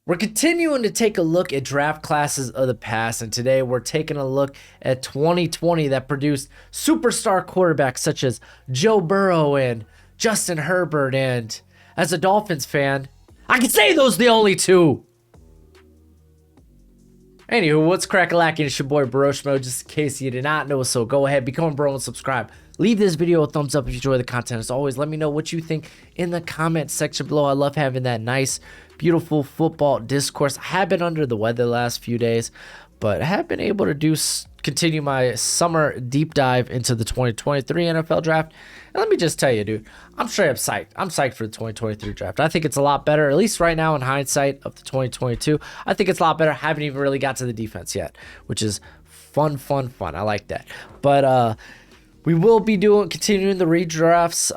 We're continuing to take a look at draft classes of the past, and today we're taking a look at 2020 that produced superstar quarterbacks such as Joe Burrow and Justin Herbert, and as a Dolphins fan, I can say those are the only two. Anywho, what's crack-a-lacking? It's your boy Broshmo, just in case you did not know, so go ahead, become a bro and subscribe. Leave this video a thumbs up if you enjoy the content. As always, let me know what you think in the comment section below. I love having that nice, beautiful football discourse. I have been under the weather the last few days, but I have been able to continue my summer deep dive into the 2023 NFL draft. And let me just tell you, dude, I'm straight up psyched. I'm psyched for the 2023 draft. I think it's a lot better, at least right now in hindsight of the 2022. I think it's a lot better. I haven't even really got to the defense yet, which is fun. I like that. But we will be continuing the redrafts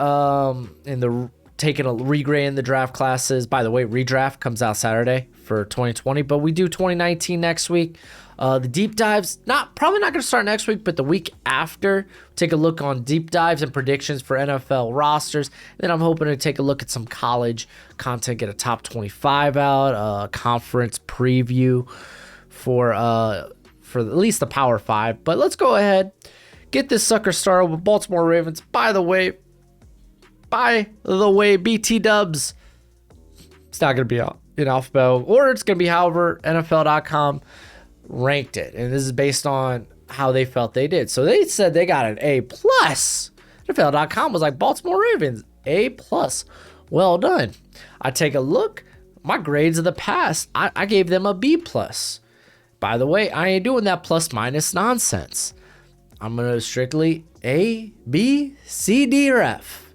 regrading the draft classes. By the way, redraft comes out Saturday for 2020, but we do 2019 next week. The deep dives, probably not going to start next week, but the week after, take a look on deep dives and predictions for NFL rosters. And then I'm hoping to take a look at some college content, get a top 25 out, a conference preview for at least the Power 5. But let's go ahead, get this sucker started with Baltimore Ravens. By the way, BT Dubs, it's not going to be in alphabetical order. It's going to be however NFL.com ranked it, and this is based on how they felt they did. So they said they got an A+. NFL.com was like, Baltimore Ravens, A+. Well done. I take a look, my grades of the past, I gave them a B+. By the way, I ain't doing that plus minus nonsense. I'm going to strictly A, B, C, D, or F.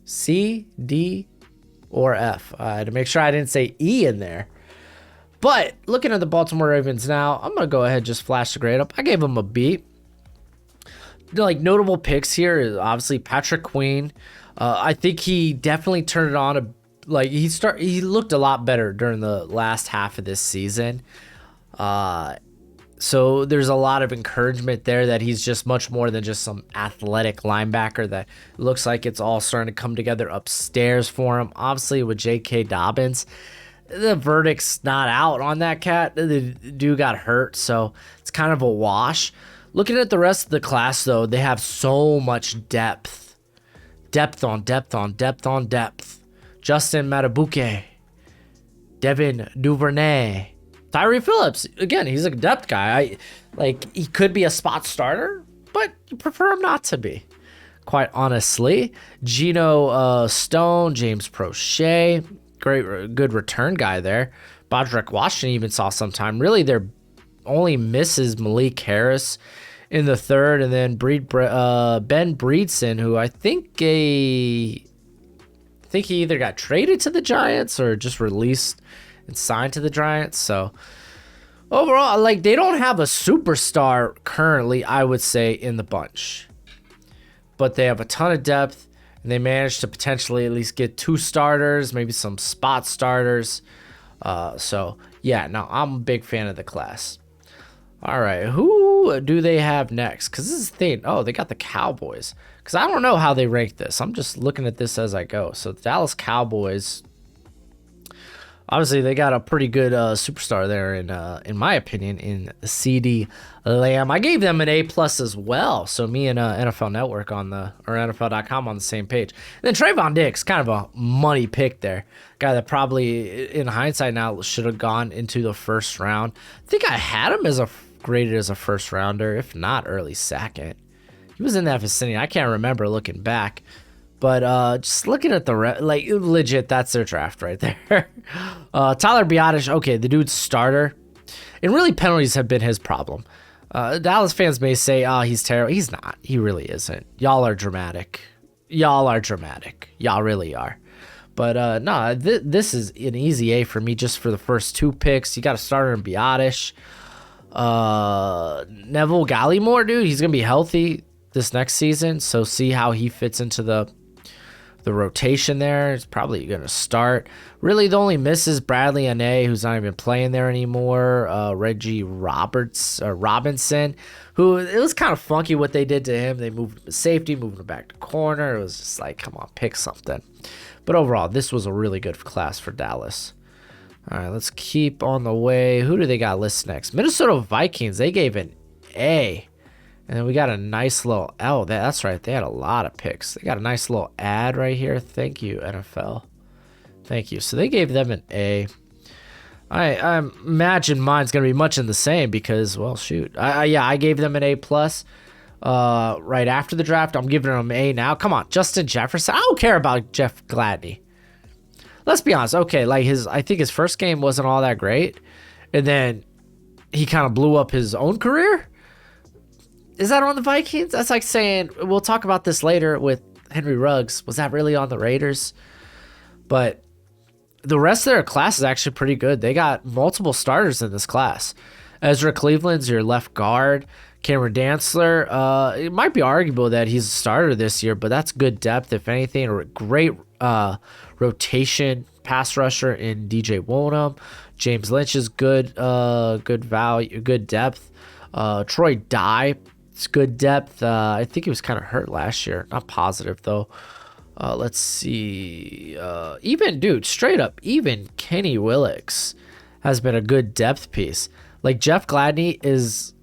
C, D, or F. To make sure I didn't say E in there. But looking at the Baltimore Ravens now, I'm going to go ahead and just flash the grade up. I gave them a B. Like, notable picks here is obviously Patrick Queen. I think he definitely turned it on. He looked a lot better during the last half of this season. So there's a lot of encouragement there that he's just much more than just some athletic linebacker that looks like it's all starting to come together upstairs for him. Obviously with J.K. Dobbins, the verdict's not out on that cat. The dude got hurt, so it's kind of a wash. Looking at the rest of the class, though, they have so much depth. Depth on depth on depth on depth. Justin Matabuke, Devin Duvernay, Tyree Phillips. Again, he's a depth guy. He could be a spot starter, but you prefer him not to be, quite honestly. Geno Stone, James Prochet, good return guy there. Bodrick Washington even saw some time. Really, their only miss is Malik Harris in the third, and then Ben Breedson, who I think he either got traded to the Giants or just released and signed to the Giants. So overall, they don't have a superstar currently, I would say, in the bunch, but they have a ton of depth. And they managed to potentially at least get 2 starters, maybe some spot starters. So, yeah, no, I'm a big fan of the class. All right, who do they have next? Because this is the thing. Oh, they got the Cowboys. Because I don't know how they rank this. I'm just looking at this as I go. So, the Dallas Cowboys, obviously, they got a pretty good superstar there, in my opinion, in CD Lamb. I gave them an A+ as well. So me and NFL Network or NFL.com on the same page. And then Trayvon Diggs, kind of a money pick there. Guy that probably, in hindsight now, should have gone into the first round. I think I had him graded as a first rounder, if not early second. He was in that vicinity. I can't remember looking back. But just looking at legit, that's their draft right there. Tyler Biadasz, okay, the dude's starter. And really, penalties have been his problem. Dallas fans may say, he's terrible. He's not. He really isn't. Y'all are dramatic. Y'all really are. But no, this is an easy A for me just for the first 2 picks. You got a starter in Biadasz. Neville Gallimore, dude, he's going to be healthy this next season. So see how he fits into the rotation there. It's probably going to start. Really, the only miss is Bradley Ane, who's not even playing there anymore. Reggie Robinson, who, it was kind of funky what they did to him. They moved him to safety, moved him back to corner. It was just like, come on, pick something. But overall, this was a really good class for Dallas. All right, let's keep on the way. Who do they got listed next? Minnesota Vikings. They gave an A. And then we got a nice little L. That's right. They had a lot of picks. They got a nice little ad right here. Thank you, NFL. Thank you. So they gave them an A. I imagine mine's going to be much in the same because, well, shoot. I gave them an A+. Right after the draft. I'm giving them an A now. Come on, Justin Jefferson. I don't care about Jeff Gladney. Let's be honest. Okay, like I think his first game wasn't all that great. And then he kind of blew up his own career. Is that on the Vikings? That's like saying, we'll talk about this later with Henry Ruggs. Was that really on the Raiders? But the rest of their class is actually pretty good. They got multiple starters in this class. Ezra Cleveland's your left guard. Cameron Dantzler, it might be arguable that he's a starter this year, but that's good depth, if anything. A great rotation pass rusher in DJ Wonnum. James Lynch is good value, good depth. Troy Dye, it's good depth. I think he was kind of hurt last year. Not positive, though. Let's see. Straight up, even Kenny Willix has been a good depth piece. Like, Jeff Gladney is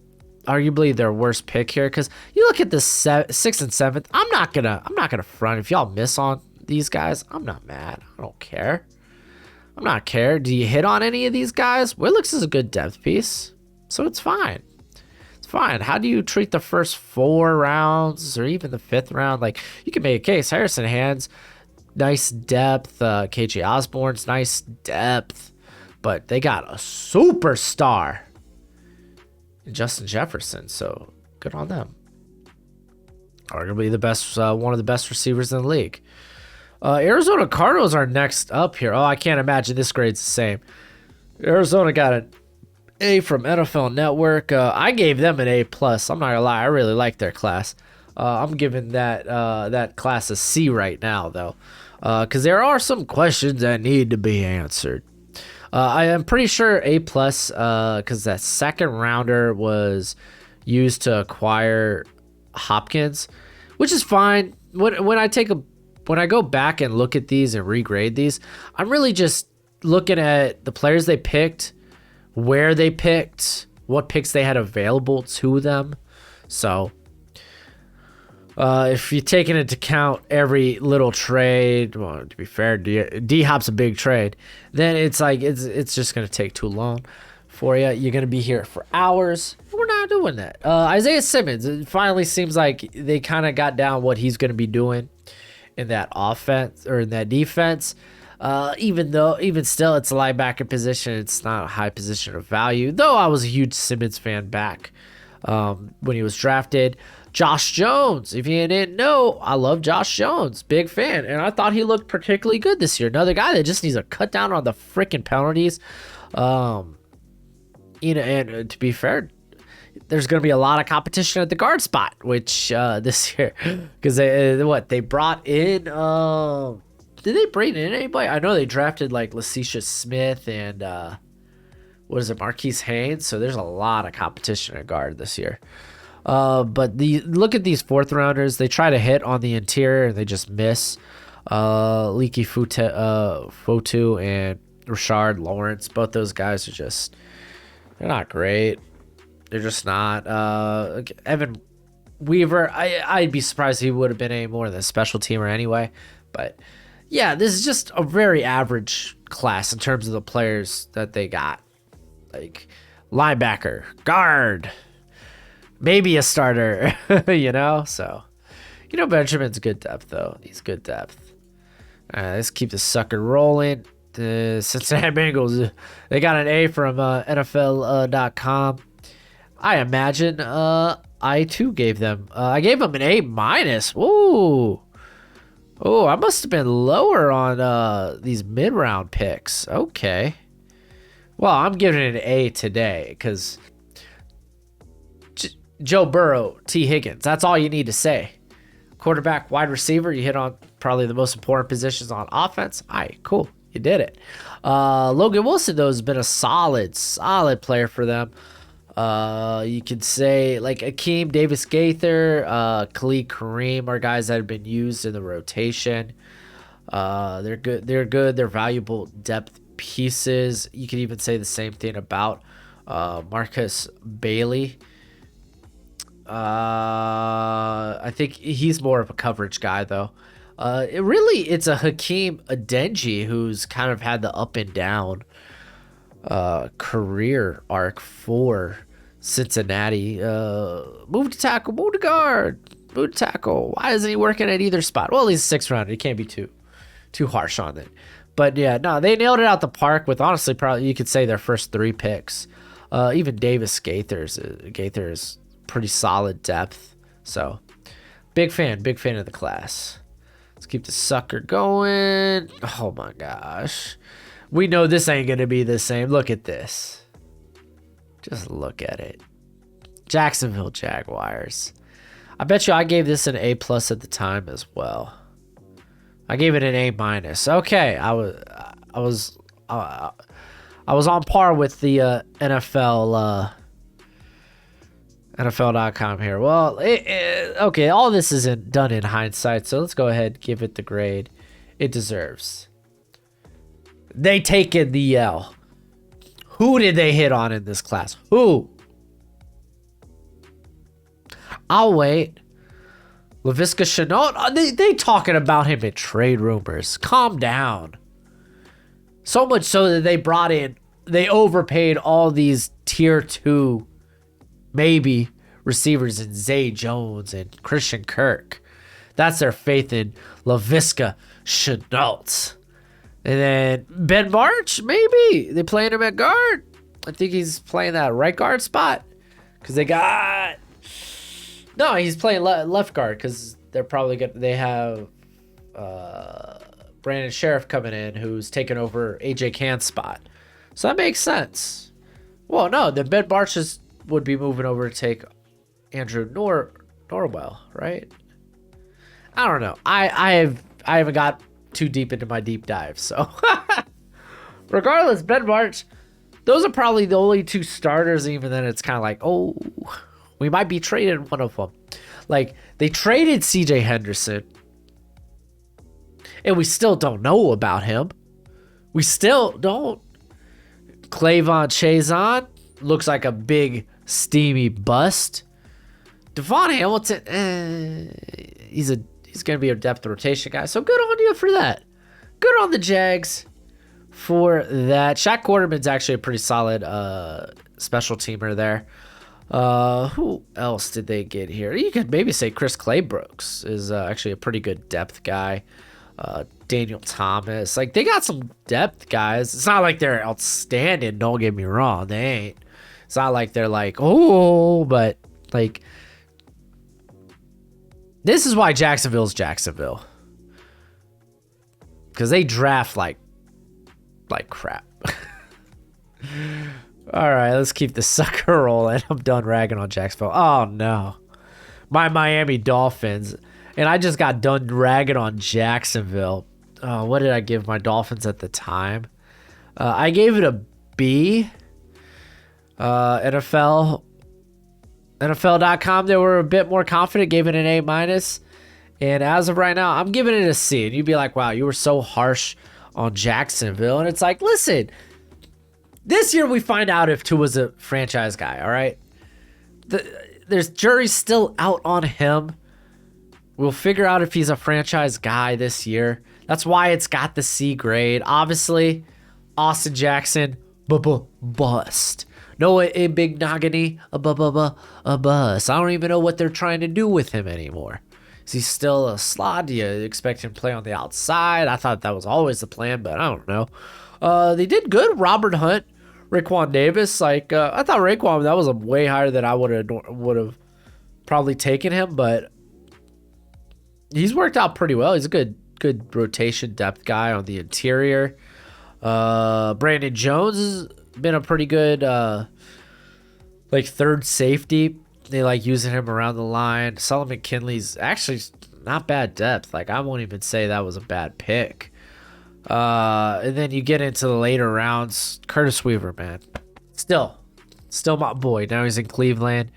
arguably their worst pick here, because you look at the 6th and 7th. I'm not gonna front. If y'all miss on these guys, I'm not mad. I don't care. I'm not care. Do you hit on any of these guys? Willix is a good depth piece, so it's fine. It's fine. How do you treat the first 4 rounds or even the 5th round? Like, you can make a case. Harrison Hands, nice depth. KJ Osborne's nice depth, but they got a superstar, Justin Jefferson, so good on them. Arguably the best, one of the best receivers in the league. Arizona Cardinals are next up here. Oh, I can't imagine this grade's the same. Arizona got an A from NFL Network. I gave them an A+. I'm not gonna lie, I really like their class. I'm giving that class a C right now, though, because there are some questions that need to be answered. I am pretty sure A+, because that second rounder was used to acquire Hopkins, which is fine. When I go back and look at these and regrade these, I'm really just looking at the players they picked, where they picked, what picks they had available to them. So if you take into account every little trade, well, to be fair, D-Hop's a big trade, then it's like it's just going to take too long for you. You're going to be here for hours. We're not doing that. Isaiah Simmons, it finally seems like they kind of got down what he's going to be doing in that offense or in that defense. Even still, it's a linebacker position. It's not a high position of value, though I was a huge Simmons fan back when he was drafted. Josh Jones, if you didn't know, I love Josh Jones. Big fan. And I thought he looked particularly good this year. Another guy that just needs to cut down on the freaking penalties. And to be fair, there's going to be a lot of competition at the guard spot, which this year, because they brought in, did they bring in anybody? I know they drafted like Lacisha Smith and Marquise Haynes. So there's a lot of competition at guard this year. But look at these 4th rounders. They try to hit on the interior and they just miss. Leaky Fotu and Rashard Lawrence. Both those guys are they're not great. They're just not. Evan Weaver, I'd be surprised if he would have been any more than a special teamer anyway. But yeah, this is just a very average class in terms of the players that they got. Like linebacker, guard, maybe a starter, So, Benjamin's good depth, though. He's good depth. Let's keep the sucker rolling. The Cincinnati Bengals, they got an A from NFL.com. I imagine I, too, gave them. I gave them an A-. Ooh. Oh, I must have been lower on these mid-round picks. Okay. Well, I'm giving it an A today because Joe Burrow, T. Higgins. That's all you need to say. Quarterback, wide receiver, you hit on probably the most important positions on offense. All right, cool. You did it. Logan Wilson, though, has been a solid player for them. You could say like Akeem Davis-Gaither, Khalid Kareem are guys that have been used in the rotation. They're good. They're valuable depth pieces. You could even say the same thing about Marcus Bailey. I think he's more of a coverage guy, though. It's a Hakeem Adeniji who's kind of had the up and down career arc for Cincinnati. Move to tackle, move to guard, move to tackle. Why isn't he working at either spot? Well, he's a 6th rounder. He can't be too harsh on it. But yeah, no, they nailed it out the park with, honestly, probably you could say their first 3 picks. Even Davis Gaither is pretty solid depth. So big fan of the class. Let's keep the sucker going. Oh my gosh. We know this ain't going to be the same. Look at this. Just look at it. Jacksonville Jaguars. I bet you I gave this an A+ at the time as well. I gave it an A-. Okay, I was on par with the NFL.com here. Well, okay, all this isn't done in hindsight, so let's go ahead and give it the grade it deserves. They taken the L. Who did they hit on in this class? Who? I'll wait. Laviska Shenault? They talking about him in trade rumors. Calm down. So much so that they overpaid all these tier 2 maybe receivers in Zay Jones and Christian Kirk. That's their faith in Laviska Shenault. And then Ben March, maybe. They playing him at guard. I think he's playing that right guard spot. Because they got... No, he's playing left guard because they're probably going to... They have Brandon Sheriff coming in who's taking over AJ Cann's spot. So that makes sense. Well, no, then Ben March would be moving over to take Andrew Norwell, right? I don't know. I haven't got too deep into my deep dive, so regardless, Ben March, those are probably the only 2 starters. Even then, it's kind of like, oh, we might be trading one of them. Like, they traded CJ Henderson, and we still don't know about him. We still don't. Clavon Chazon looks like a big steamy bust. Devon Hamilton, he's going to be a depth rotation guy. So good on you for that. Good on the Jags for that. Shaq Quarterman's actually a pretty solid special teamer there. Who else did they get here? You could maybe say Chris Claybrooks is actually a pretty good depth guy. Daniel Thomas. Like, they got some depth guys. It's not like they're outstanding. Don't get me wrong. They ain't. It's not like they're like, oh, but like, this is why Jacksonville's Jacksonville. Because they draft like crap. All right, let's keep the sucker rolling. I'm done ragging on Jacksonville. Oh, no. My Miami Dolphins. And I just got done ragging on Jacksonville. What did I give my Dolphins at the time? I gave it a B. NFL.com, they were a bit more confident, gave it an A-. And as of right now, I'm giving it a C. And you'd be like, wow, you were so harsh on Jacksonville. And it's like, listen, this year we find out if Tua's a franchise guy, all right? There's jury's still out on him. We'll figure out if he's a franchise guy this year. That's why it's got the C grade. Obviously, Austin Jackson, bust. Noah Ibignogany, a bust. I don't even know what they're trying to do with him anymore. Is he still a slot? Do you expect him to play on the outside? I thought that was always the plan, but I don't know. They did good. Robert Hunt, Raekwon Davis. I thought Raekwon, that was a way higher than I would have probably taken him, but he's worked out pretty well. He's a good rotation depth guy on the interior. Brandon Jones has been a pretty good third safety. They like using him around the line. Solomon Kinley's actually not bad depth. Like, I won't even say that was a bad pick. And then you get into the later rounds. Curtis Weaver, man. Still my boy. Now he's in Cleveland.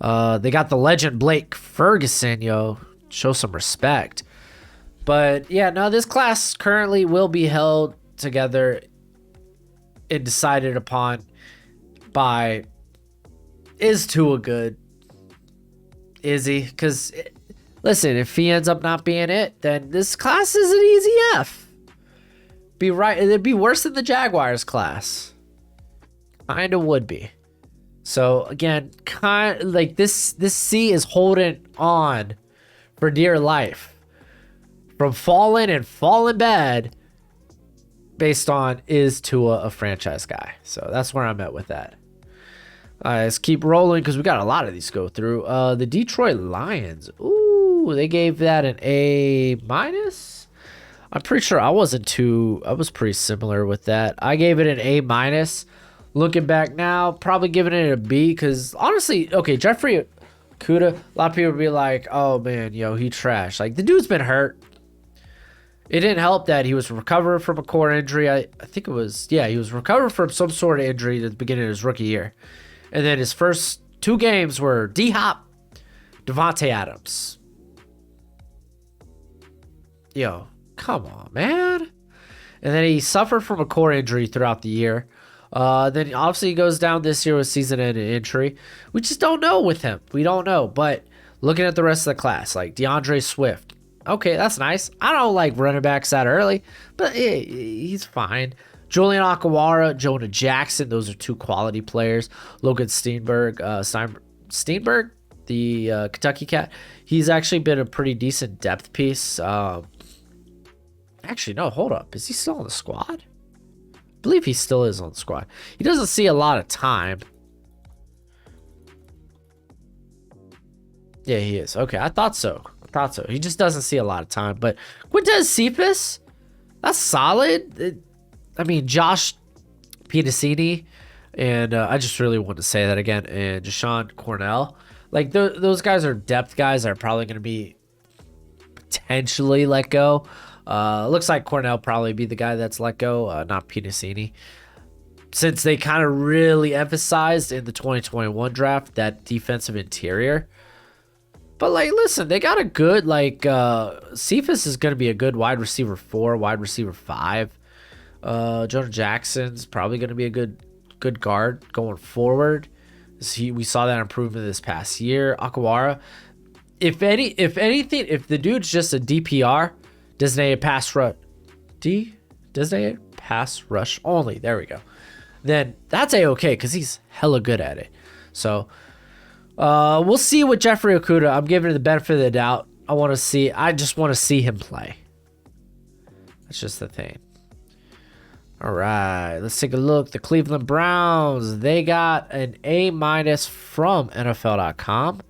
They got the legend Blake Ferguson, yo. Show some respect. But yeah, no, this class currently will be held together and decided upon by, is Tua good? Is he? Because, listen, if he ends up not being it, then this class is an easy F. Be right. It'd be worse than the Jaguars class. Kind of would be. So again, like this C is holding on for dear life from falling bad based on, is Tua a franchise guy? So that's where I'm at with that. Let's keep rolling because we got a lot of these to go through. The Detroit Lions. Ooh, they gave that an A-. I'm pretty sure I was pretty similar with that. I gave it an A-. Looking back now, probably giving it a B because honestly, okay, Jeffrey Okudah, a lot of people would be like, oh man, he trash. Like, the dude's been hurt. It didn't help that he was recovering from a core injury. I think it was, he was recovering from some sort of injury at the beginning of his rookie year. And then his first 2 games were D-Hop, Devontae Adams. Come on, man. And then he suffered from a core injury throughout the year. Then obviously he goes down this year with season-ending injury. We just don't know with him. We don't know. But looking at the rest of the class, like DeAndre Swift. Okay, that's nice. I don't like running backs that early, but he's fine. Julian Okwara, Jonah Jackson, those are 2 quality players. Logan Steinberg, the Kentucky cat, he's actually been a pretty decent depth piece. Actually, no, hold up. Is he still on the squad? I believe he still is on the squad. He doesn't see a lot of time. Yeah, he is. Okay, I thought so. He just doesn't see a lot of time. But Quintez Cephas, that's solid. Josh Pedicini, and I just really want to say that again, and Deshaun Cornell. Like, those guys are depth guys that are probably going to be potentially let go. Looks like Cornell probably be the guy that's let go, not Pedicini. Since they kind of really emphasized in the 2021 draft that defensive interior. But, like, listen, they got a good, Cephas is going to be a good wide receiver 4, wide receiver 5. Jonah Jackson's probably going to be a good guard going forward. We saw that improvement this past year. Okwara, if the dude's just a DPR, designated pass rush only, there we go, then that's A-okay because he's hella good at it. So we'll see with Jeffrey Okudah. I'm giving it the benefit of the doubt. I just want to see him play. That's just the thing. All right, let's take a look. The Cleveland Browns, they got an A- from NFL.com.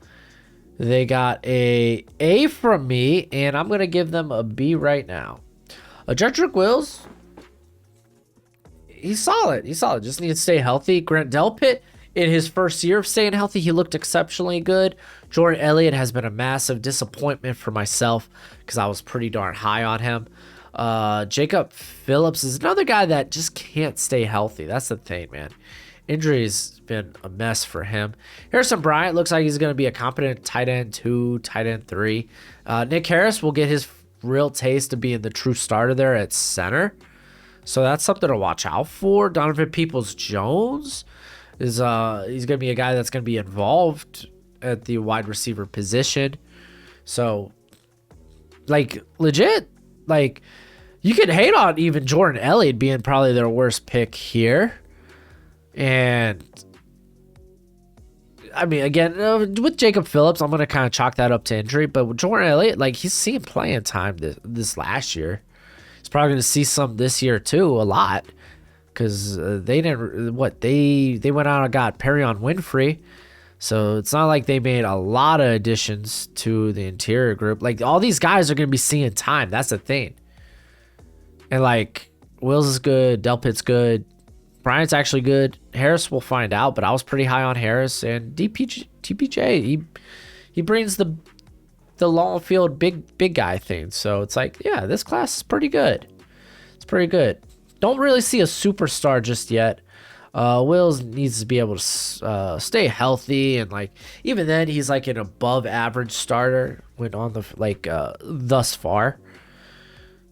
They got a A from me, and I'm going to give them a B right now. Jedrick Wills, he's solid. Just needs to stay healthy. Grant Delpit, in his first year of staying healthy, he looked exceptionally good. Jordan Elliott has been a massive disappointment for myself because I was pretty darn high on him. Jacob Phillips is another guy that just can't stay healthy. That's the thing, man. Injuries been a mess for him. Harrison Bryant looks like he's going to be a competent tight end 2, tight end 3. Nick Harris will get his real taste of being the true starter there at center. So that's something to watch out for. Donovan Peoples-Jones is he's going to be a guy that's going to be involved at the wide receiver position. So, like, legit, like, you could hate on even Jordan Elliott being probably their worst pick here. And, again, with Jacob Phillips, I'm going to kind of chalk that up to injury. But with Jordan Elliott, like, he's seeing playing time this last year. He's probably going to see some this year, too, a lot. Because they went out and got Perion Winfrey. So it's not like they made a lot of additions to the interior group. Like, all these guys are going to be seeing time. That's the thing. And, like, Wills is good. Delpit's good. Bryant's actually good. Harris, we'll find out. But I was pretty high on Harris. And TPJ, he brings the long field big guy thing. So it's like, yeah, this class is pretty good. It's pretty good. Don't really see a superstar just yet. Wills needs to be able to stay healthy, and like even then he's like an above average starter when on the thus far.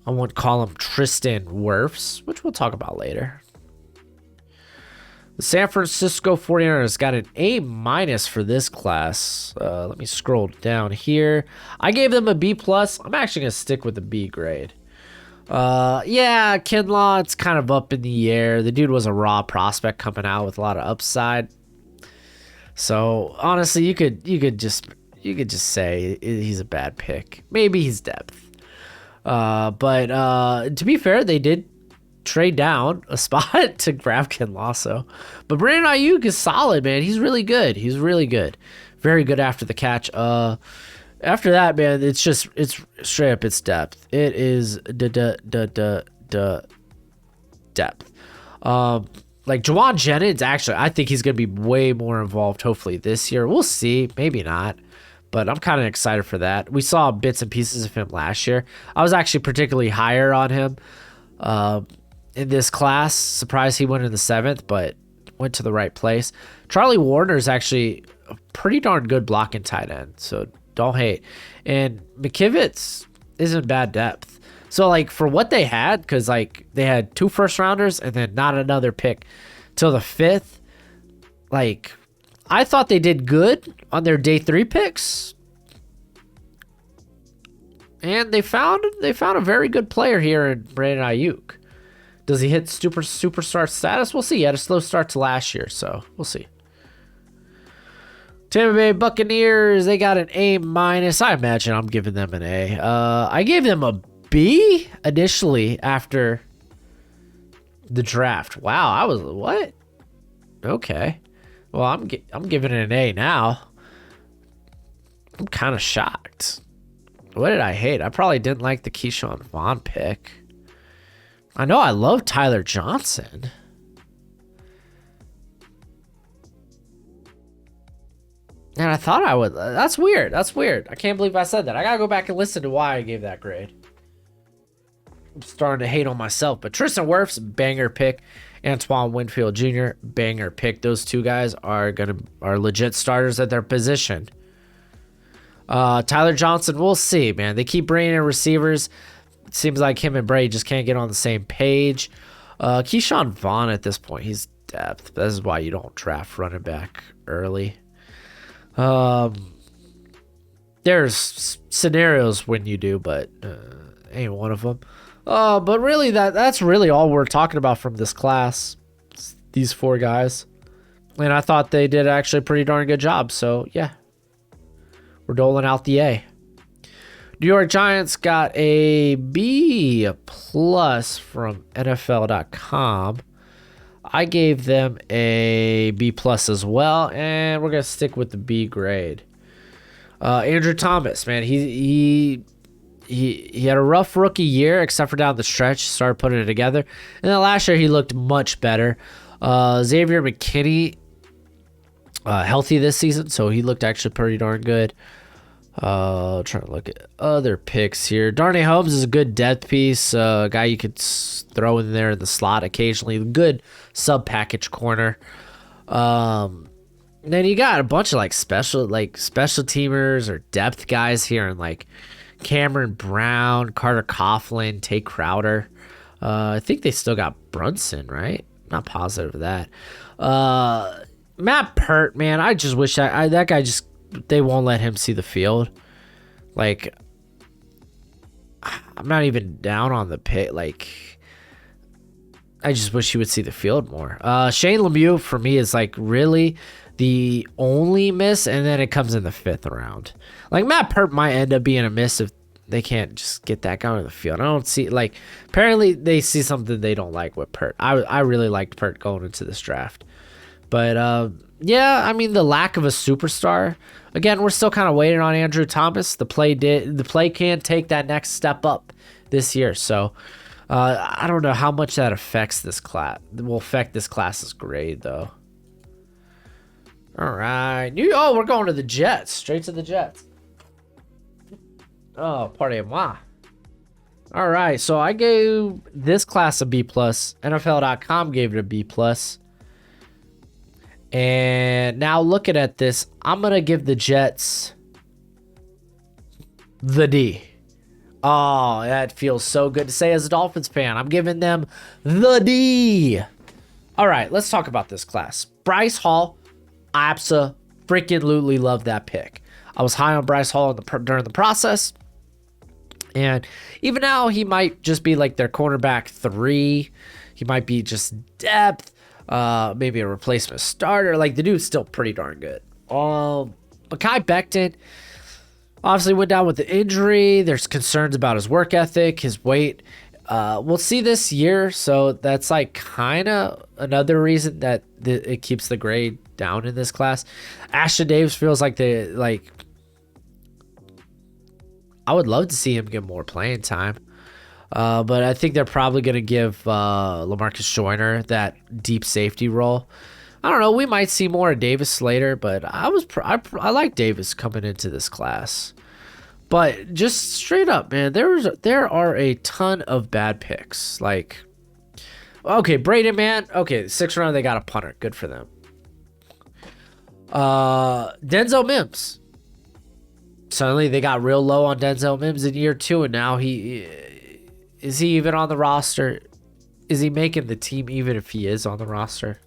I won't call him Tristan Wirfs, which we'll talk about later. The San Francisco 49ers got an A- for this class. Let me scroll down here. I gave them a B+. I'm actually going to stick with the B grade. Yeah, Kinlaw, it's kind of up in the air. The dude was a raw prospect coming out with a lot of upside. So honestly, you could just say he's a bad pick. Maybe he's depth. But to be fair, they did trade down a spot to grab Kinlaw. So, but Brandon Ayuk is solid, man. He's really good. He's really good. Very good after the catch. After that, man, it's straight up, it's depth. It is depth. Like Juwan Jennings, actually, I think he's going to be way more involved, hopefully, this year. We'll see. Maybe not. But I'm kind of excited for that. We saw bits and pieces of him last year. I was actually particularly higher on him in this class. Surprised he went in the 7th, but went to the right place. Charlie Warner is actually a pretty darn good blocking tight end, so don't hate. And McKivitz isn't bad depth. So, like, for what they had, because, like, they had 2 first-rounders and then not another pick till the 5th, like, I thought they did good on their day 3 picks. And they found a very good player here in Brandon Ayuk. Does he hit superstar status? We'll see. He had a slow start to last year, so we'll see. Tampa Bay Buccaneers, they got an A-. I imagine I'm giving them an A. I gave them a B initially after the draft. Wow, I was what? Okay. Well, I'm giving it an A now. I'm kind of shocked. What did I hate? I probably didn't like the Keyshawn Vaughn pick. I know I love Tyler Johnson. And I thought I would. That's weird. That's weird. I can't believe I said that. I got to go back and listen to why I gave that grade. I'm starting to hate on myself. But Tristan Wirfs, banger pick. Antoine Winfield Jr., banger pick. Those two guys are legit starters at their position. Tyler Johnson, we'll see, man. They keep bringing in receivers. It seems like him and Brady just can't get on the same page. Keyshawn Vaughn at this point, he's depth. This is why you don't draft running back early. There's scenarios when you do, but ain't one of them. But really, that's really all we're talking about from this class. It's these 4 guys. And I thought they did actually a pretty darn good job. So, yeah. We're doling out the A. New York Giants got a B+ from NFL.com. I gave them a B+ as well, and we're going to stick with the B grade. Andrew Thomas, man, he had a rough rookie year, except for down the stretch. Started putting it together. And then last year, he looked much better. Xavier McKinney, healthy this season, so he looked actually pretty darn good. Trying to look at other picks here. Darnay Holmes is a good depth piece. Guy you could throw in there in the slot occasionally. Good sub-package corner. Then you got a bunch of like special teamers or depth guys here, and like Cameron Brown, Carter Coughlin, Tate Crowder. I think they still got Brunson, right? Not positive of that. Matt Pert, man, I just wish that guy just, they won't let him see the field. Like, I'm not even down on the pit. Like, I just wish he would see the field more. Shane Lemieux for me is like really the only miss, and then it comes in the 5th round. Like, Matt Pert might end up being a miss if they can't just get that guy on the field. I don't see, like, apparently they see something they don't like with Pert. I really liked Pert going into this draft. But, yeah, I mean, the lack of a superstar. Again, we're still kind of waiting on Andrew Thomas. The play can take that next step up this year. So, I don't know how much that affects this class. Will affect this class's grade, though. All right. We're going to the Jets. Straight to the Jets. Oh, pardon-moi. All right. So I gave this class a B+. NFL.com gave it a B+. And now looking at this, I'm going to give the Jets the D. Oh, that feels so good to say as a Dolphins fan. I'm giving them the D. All right, let's talk about this class. Bryce Hall, I freaking love that pick. I was high on Bryce Hall during the process. And even now, he might just be like their cornerback 3. He might be just depth, maybe a replacement starter. Like, the dude's still pretty darn good. Mekhi Becton obviously went down with the injury. There's concerns about his work ethic, his weight. We'll see this year, so that's like kind of another reason that it keeps the grade down in this class. Ashton Davis feels like I would love to see him get more playing time. But I think they're probably going to give LaMarcus Joyner that deep safety role. I don't know. We might see more of Davis later, but I like Davis coming into this class. But just straight up, man, there are a ton of bad picks. Like, okay, Braden, man. Okay, 6th round, they got a punter. Good for them. Denzel Mims. Suddenly they got real low on Denzel Mims in year 2, and now is he even on the roster? Is he making the team even if he is on the roster?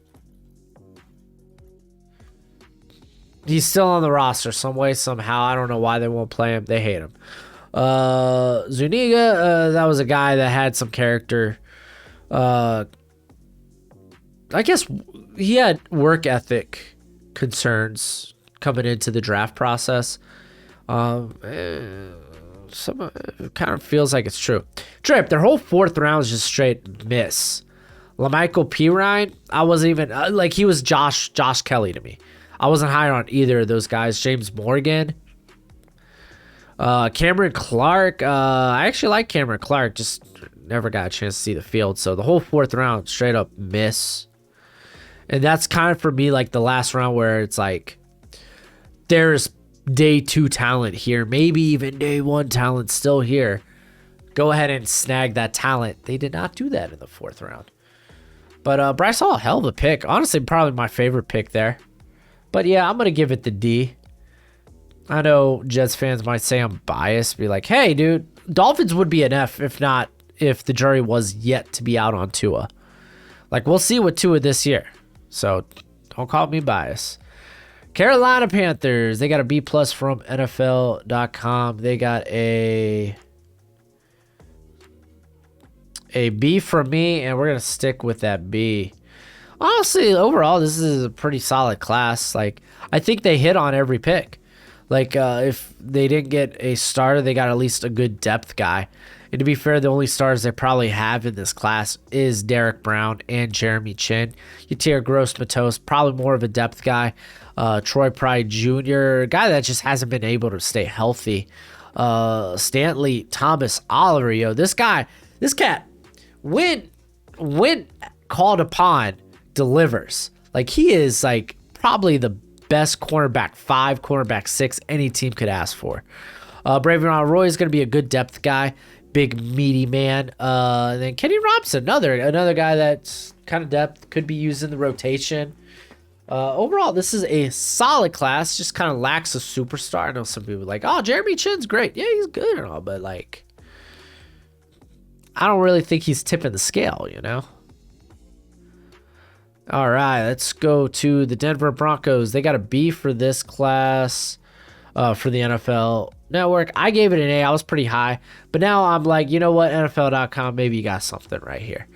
He's still on the roster some way, somehow. I don't know why they won't play him. They hate him. Zuniga, that was a guy that had some character. I guess he had work ethic concerns coming into the draft process. It kind of feels like it's true. Trip, their whole 4th round is just straight miss. LaMichael Pirine, I wasn't even he was Josh Kelly to me. I wasn't high on either of those guys. James Morgan, Cameron Clark. I actually like Cameron Clark, just never got a chance to see the field. So the whole 4th round, straight up miss. And that's kind of for me like the last round where it's like there's day 2 talent here, maybe even day 1 talent still here. Go ahead and snag that talent. They did not do that in the 4th round. But Bryce Hall, hell of a pick. Honestly, probably my favorite pick there. But yeah, I'm going to give it the D. I know Jets fans might say I'm biased. Be like, hey, dude, Dolphins would be an F if the jury was yet to be out on Tua. Like, we'll see with Tua this year. So don't call me biased. Carolina Panthers, they got a B+ from NFL.com. They got a B from me, and we're going to stick with that B. Honestly, overall, this is a pretty solid class. Like, I think they hit on every pick. Like, if they didn't get a starter, they got at least a good depth guy. And to be fair, the only stars they probably have in this class is Derek Brown and Jeremy Chin. Yatir Gross-Matos, probably more of a depth guy. Troy Pride Jr., a guy that just hasn't been able to stay healthy. Stanley Thomas Oliver, this cat, when called upon, delivers. Like, he is like probably the best cornerback 5, cornerback 6 any team could ask for. Bravion Roy is going to be a good depth guy, big meaty man. And then Kenny Robinson, another guy that's kind of depth, could be used in the rotation. Overall, this is a solid class, just kind of lacks a superstar. I know some people are like, oh, Jeremy Chin's great. Yeah, he's good and all, but like, I don't really think he's tipping the scale, All right, let's go to the Denver Broncos. They got a B for this class for the NFL Network. I gave it an A. I was pretty high. But now I'm like, you know what, NFL.com, maybe you got something right here.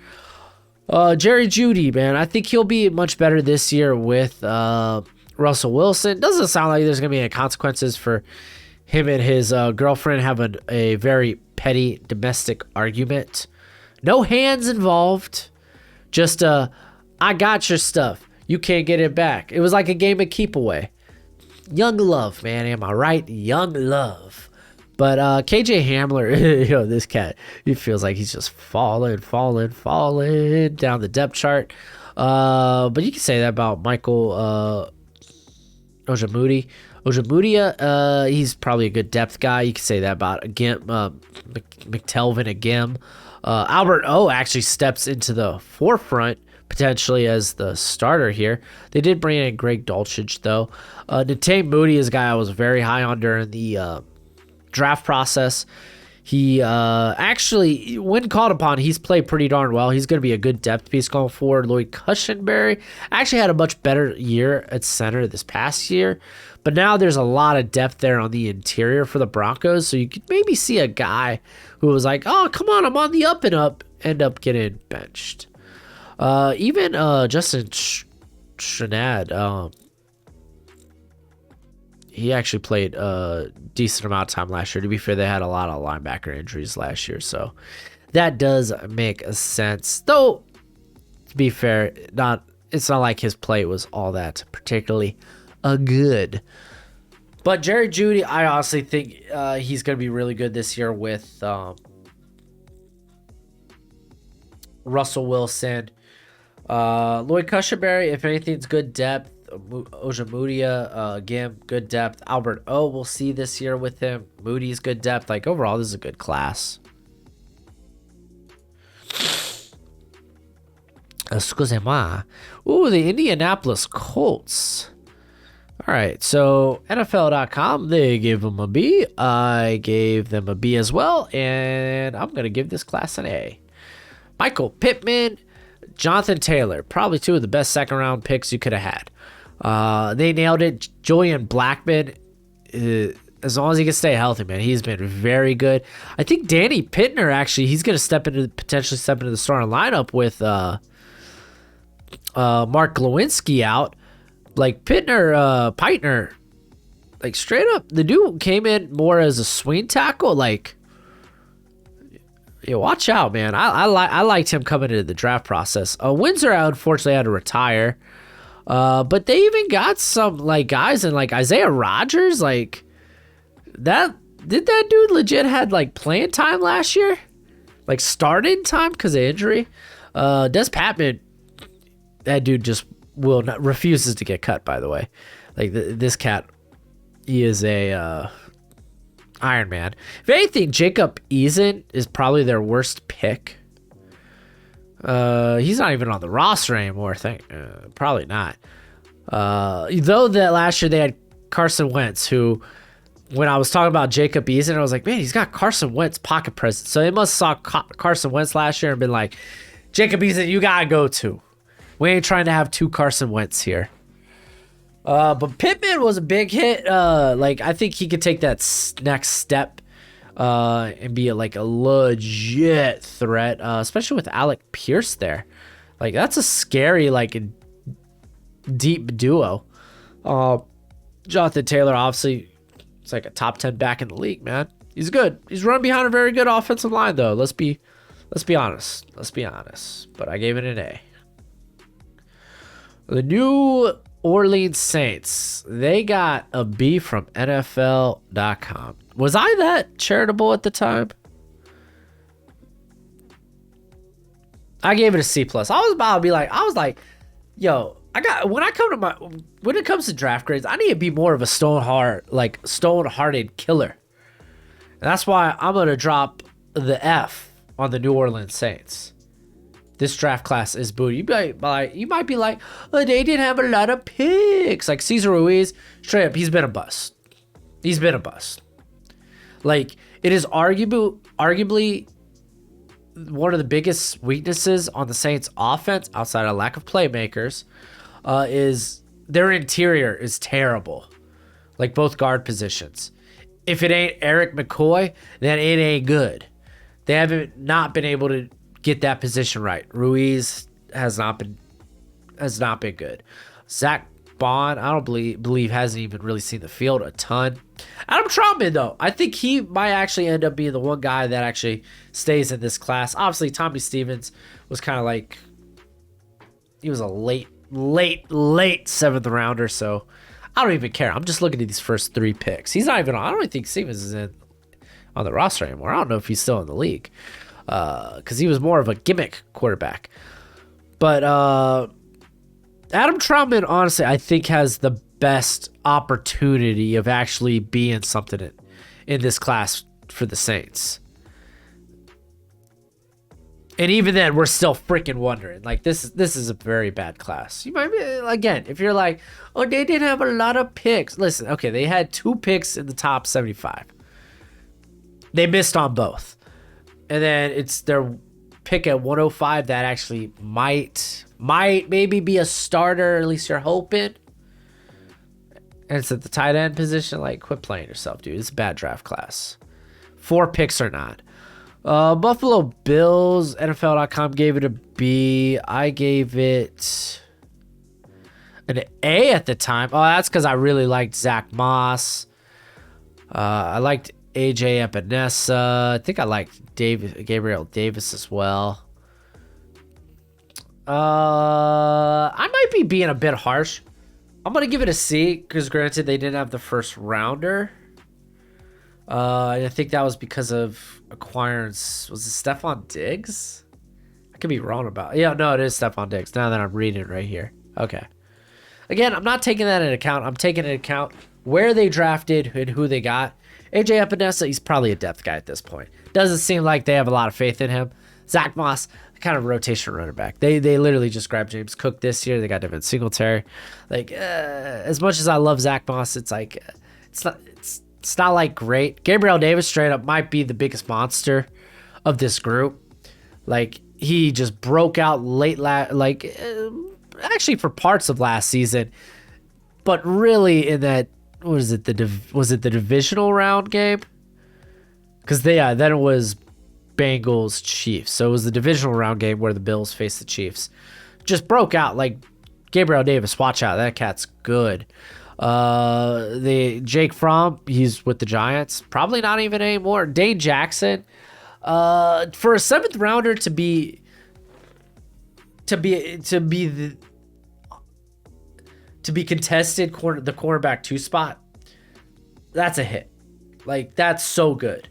Jerry Jeudy, man. I think he'll be much better this year with Russell Wilson. Doesn't sound like there's going to be any consequences for him and his girlfriend having a very petty domestic argument. No hands involved. Just I got your stuff. You can't get it back. It was like a game of keep away. Young love, man. Am I right? Young love. But KJ Hamler, this cat, he feels like he's just falling down the depth chart. But you can say that about Michael Ojemudia. He's probably a good depth guy. You can say that about McTelvin Agim. Albert O actually steps into the forefront potentially as the starter here. They did bring in Greg Dulcich, though. Nate Moody is a guy I was very high on during the draft process. He actually, when called upon, he's played pretty darn well. He's going to be a good depth piece going forward. Lloyd Cushenberry actually had a much better year at center this past year, but now there's a lot of depth there on the interior for the Broncos, so you could maybe see a guy who was like, oh, come on, I'm on the up and up, end up getting benched. Even Justin Shenad, he actually played a decent amount of time last year. To be fair, they had a lot of linebacker injuries last year, so that does make sense. Though, to be fair, it's not like his play was all that particularly good. But Jerry Jeudy, I honestly think he's going to be really good this year with Russell Wilson. Lloyd Cushenberry, if anything's good depth. Ojemudia, again, good depth. Albert O, we'll see this year with him. Moody's good depth. Like, overall, this is a good class. Excusez-moi. Ooh, the Indianapolis Colts. All right, so NFL.com, they gave them a B. I gave them a B as well, and I'm going to give this class an A. Michael Pittman, Jonathan Taylor, probably two of the best second-round picks you could have had. They nailed it. Julian Blackman, as long as he can stay healthy, man, he's been very good. I think Danny Pittner, actually, he's going to potentially step into the starting lineup with Mark Glowinski out. Like, Peitner, like, straight up, the dude came in more as a swing tackle. Like, yeah, watch out, man. I liked him coming into the draft process. Windsor, unfortunately, had to retire. But they even got some like guys and like Isaiah Rodgers, like that. Did that dude legit had like playing time last year, like starting time because of injury? Des Patman, that dude just refuses to get cut. By the way, like this cat, he is a Iron Man. If anything, Jacob Eason is probably their worst pick. He's not even on the roster anymore. Probably not. Though that last year they had Carson Wentz, who, when I was talking about Jacob Eason, I was like, man, he's got Carson Wentz pocket presence. So they must have saw Carson Wentz last year and been like, Jacob Eason, you gotta go to. We ain't trying to have two Carson Wentz here. But Pittman was a big hit. Like, I think he could take that next step and be a legit threat, especially with Alec Pierce there. Like, that's a scary, like, deep duo. Jonathan Taylor, obviously, it's like a top 10 back in the league, man. He's good. He's running behind a very good offensive line, though. Let's be honest. But I gave it an A. The New Orleans Saints, they got a B from NFL.com. Was I that charitable at the time? I gave it a C+. I was about to be like, yo, when it comes to draft grades, I need to be more of a stone-hearted killer. And that's why I'm going to drop the F on the New Orleans Saints. This draft class is booty. You might be like, oh, they didn't have a lot of picks. Like Cesar Ruiz, straight up, he's been a bust. Like, it is arguably one of the biggest weaknesses on the Saints offense, outside of lack of playmakers, is their interior is terrible. Like, both guard positions. If it ain't Eric McCoy, then it ain't good. They haven't not been able to get that position right. Ruiz has not been good. Zach Bond, I don't believe hasn't even really seen the field a ton. Adam Trautman, though, I think he might actually end up being the one guy that actually stays in this class. Obviously, Tommy Stevens was kind of like, he was a late 7th rounder, so I don't even care. I'm just looking at these first 3 picks. He's not even on. I don't even think Stevens is on the roster anymore. I don't know if he's still in the league. Because he was more of a gimmick quarterback. But Adam Trautman, honestly, I think has the best opportunity of actually being something in this class for the Saints. And even then, we're still freaking wondering. Like, this is a very bad class. You might be, again, if you're like, oh, they didn't have a lot of picks. Listen, okay, they had 2 picks in the top 75. They missed on both. And then it's their pick at 105 that actually might maybe be a starter, at least you're hoping. And it's at the tight end position. Like, quit playing yourself, dude. It's a bad draft class. 4 picks or not. Buffalo Bills, NFL.com gave it a B. I gave it an A at the time. Oh, that's because I really liked Zach Moss. I liked AJ Epinesa. I think I liked Gabriel Davis as well. I might be being a bit harsh. I'm going to give it a C because granted they didn't have the first rounder. I think that was because of acquiring, was it Stephon Diggs? I could be wrong about it. Yeah, no, it is Stephon Diggs now that I'm reading it right here. Okay. Again, I'm not taking that into account. I'm taking into account where they drafted and who they got. AJ Epinesa, he's probably a depth guy at this point. Doesn't seem like they have a lot of faith in him. Zach Moss, kind of rotation running back. They literally just grabbed James Cook this year. They got Devin Singletary. Like, as much as I love Zach Moss, it's like, it's not like great. Gabriel Davis straight up might be the biggest monster of this group. Like, he just broke out late actually for parts of last season, but really in that, was it the divisional round game? Because then it was Bengals Chiefs. So it was the divisional round game where the Bills faced the Chiefs. Just broke out. Like, Gabriel Davis, watch out, that cat's good. The Jake Fromm, he's with the Giants, probably not even anymore. Dane Jackson, for a 7th rounder to be contested the cornerback 2 spot, that's a hit. Like, that's so good.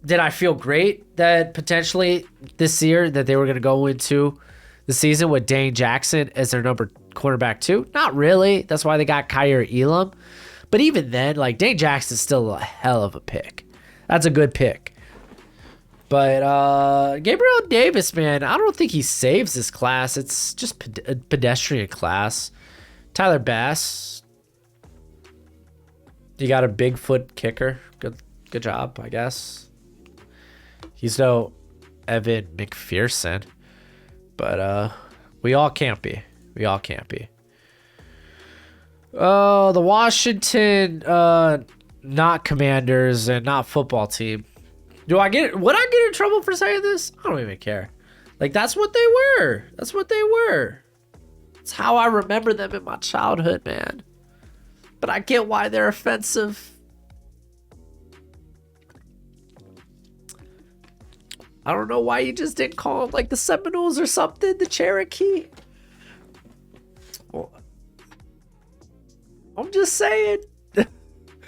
Did I feel great that potentially this year that they were going to go into the season with Dane Jackson as their number cornerback 2? Not really. That's why they got Kyer Elam. But even then, like, Dane Jackson's still a hell of a pick. That's a good pick. But Gabriel Davis, man, I don't think he saves this class. It's just a pedestrian class. Tyler Bass, you got a Bigfoot kicker. Good job, I guess. He's no Evan McPherson, but we all can't be. Oh, the Washington, not Commanders and not football team. Would I get in trouble for saying this? I don't even care. Like, that's what they were. It's how I remember them in my childhood, man. But I get why they're offensive. I don't know why you just didn't call them like the Seminoles or something, the Cherokee. Well, I'm just saying.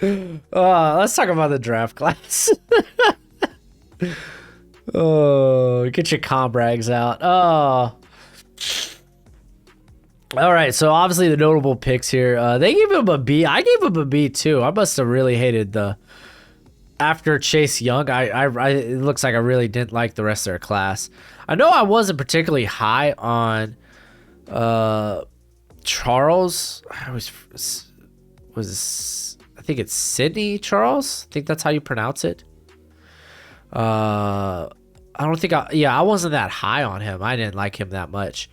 Let's talk about the draft class. Oh, get your combrags out. Oh. All right, so obviously the notable picks here. They gave him a B. I gave him a B too. I must have really hated after Chase Young. It looks like I really didn't like the rest of their class. I know I wasn't particularly high on Charles. I think it's Sidney Charles. I think that's how you pronounce it. I wasn't that high on him. I didn't like him that much.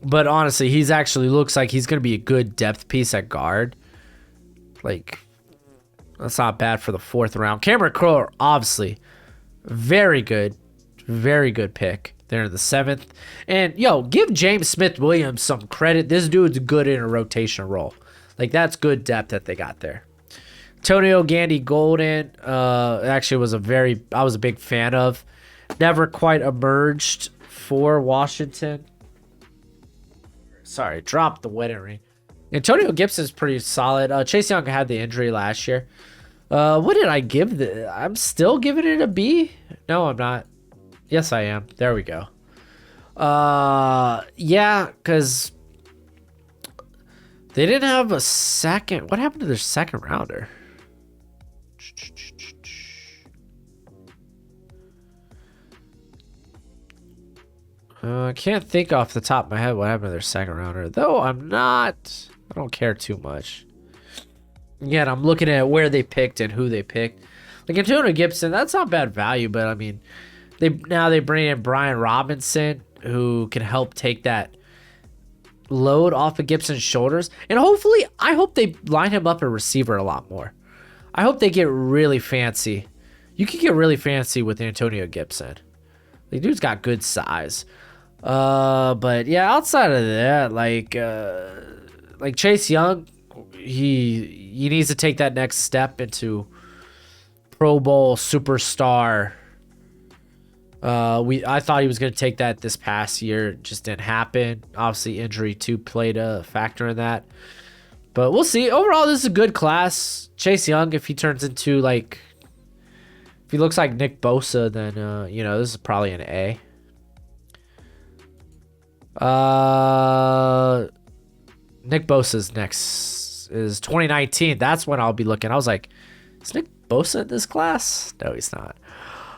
But honestly, he's actually looks like he's going to be a good depth piece at guard. Like, that's not bad for the 4th round. Cameron Crowe, obviously, very good pick. They're in the 7th. And, give James Smith-Williams some credit. This dude's good in a rotation role. Like, that's good depth that they got there. Antonio Gandy Golden, actually I was a big fan of. Never quite emerged for Washington. Sorry, dropped the wedding ring. Antonio Gibson's pretty solid. Chase Young had the injury last year. What did I give I'm still giving it a B? No, I'm not. Yes, I am. There we go. Yeah, because they didn't have a second. What happened to their 2nd rounder? I can't think off the top of my head what happened to their 2nd rounder, though I don't care too much. Again, I'm looking at where they picked and who they picked. Like Antonio Gibson, that's not bad value, but I mean, they bring in Brian Robinson, who can help take that load off of Gibson's shoulders. And hopefully, I hope they line him up a receiver a lot more. I hope they get really fancy. You can get really fancy with Antonio Gibson. The dude's got good size. But yeah, outside of that, like Chase Young, he needs to take that next step into Pro Bowl superstar. I thought he was going to take that this past year. It just didn't happen. Obviously, injury too played a factor in that. But we'll see. Overall, this is a good class. Chase Young, if he turns into if he looks like Nick Bosa, then this is probably an A. Nick Bosa's next is 2019. That's when I'll be looking. I was like, is Nick Bosa in this class? No, he's not.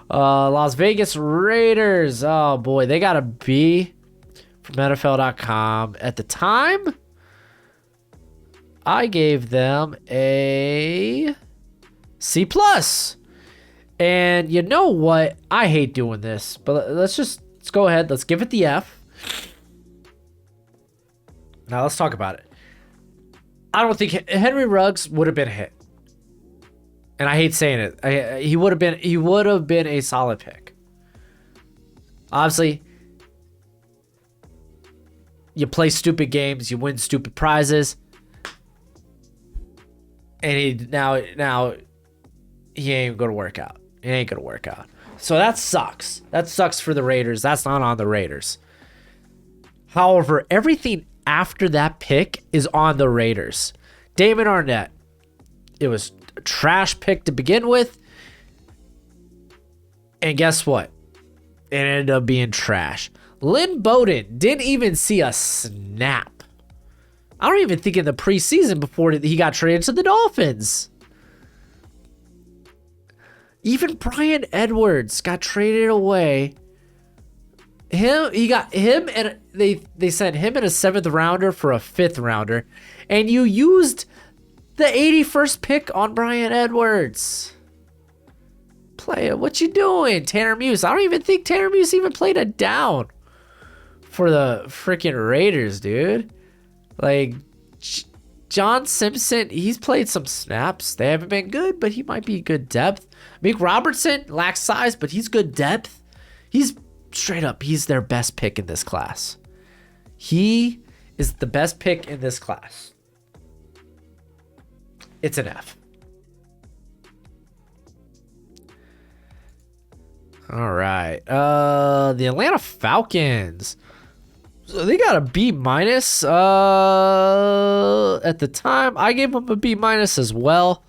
Las Vegas Raiders. Oh boy, they got a B from NFL.com. At the time, I gave them a C+. And you know what? I hate doing this, but let's go ahead. Let's give it the F. Now let's talk about it. I don't think Henry Ruggs would have been a hit. And I hate saying it. He would have been a solid pick. Obviously, you play stupid games, you win stupid prizes. And now he ain't gonna work out. It ain't gonna work out. So that sucks. That sucks for the Raiders. That's not on the Raiders. However, everything after that pick is on the Raiders. Damon Arnett. It was a trash pick to begin with. And guess what? It ended up being trash. Lynn Bowden didn't even see a snap. I don't even think in the preseason before he got traded to the Dolphins. Even Brian Edwards got traded away. He got him, and they sent him in a 7th rounder for a 5th rounder, and you used the 81st pick on Brian Edwards. Play it. What you doing, Tanner Muse? I don't even think Tanner Muse even played a down for the freaking Raiders, dude. Like, John Simpson, he's played some snaps. They haven't been good, but he might be good depth. Meek Robertson lacks size, but he's good depth. He's straight up, he's their best pick in this class. He is the best pick in this class. It's an F. All right. The Atlanta Falcons. So they got a B-. At the time, I gave them a B- as well.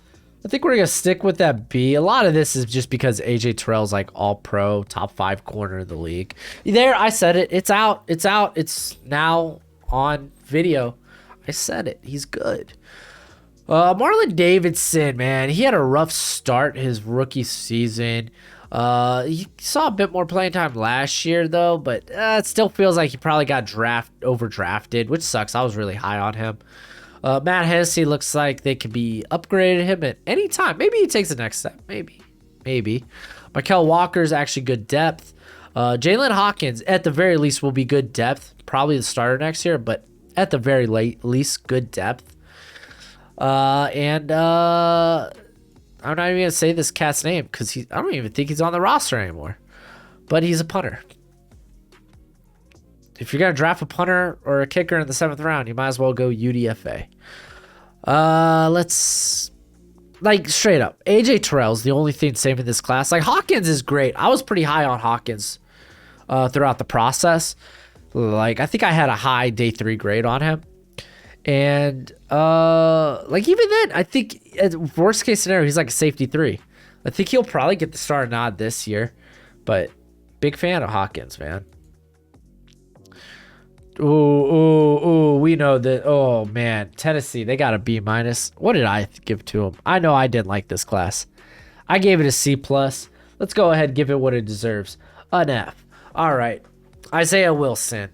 I think we're going to stick with that B. A lot of this is just because AJ Terrell's like all-pro, top 5 corner of the league. There, I said it. It's out. It's out. It's now on video. I said it. He's good. Marlon Davidson, man, he had a rough start his rookie season. He saw a bit more playing time last year, though, but it still feels like he probably got overdrafted, which sucks. I was really high on him. Matt Hennessy looks like they could be upgraded him at any time. Maybe he takes the next step. Maybe. Mykal Walker's actually good depth. Jalen Hawkins, at the very least, will be good depth. Probably the starter next year, but at the very least, good depth. I'm not even going to say this cat's name because I don't even think he's on the roster anymore. But he's a punter. If you're going to draft a punter or a kicker in the 7th round, you might as well go UDFA. Straight up, AJ Terrell's the only thing saving this class. Like, Hawkins is great. I was pretty high on Hawkins throughout the process. Like, I think I had a high day 3 grade on him. And, even then, I think, worst case scenario, he's like a safety 3. I think he'll probably get the star nod this year. But, big fan of Hawkins, man. Ooh, we know that. Oh, man. Tennessee, they got a B-. What did I give to them? I know I didn't like this class. I gave it a C+. Let's go ahead and give it what it deserves. An F. All right. Isaiah Wilson.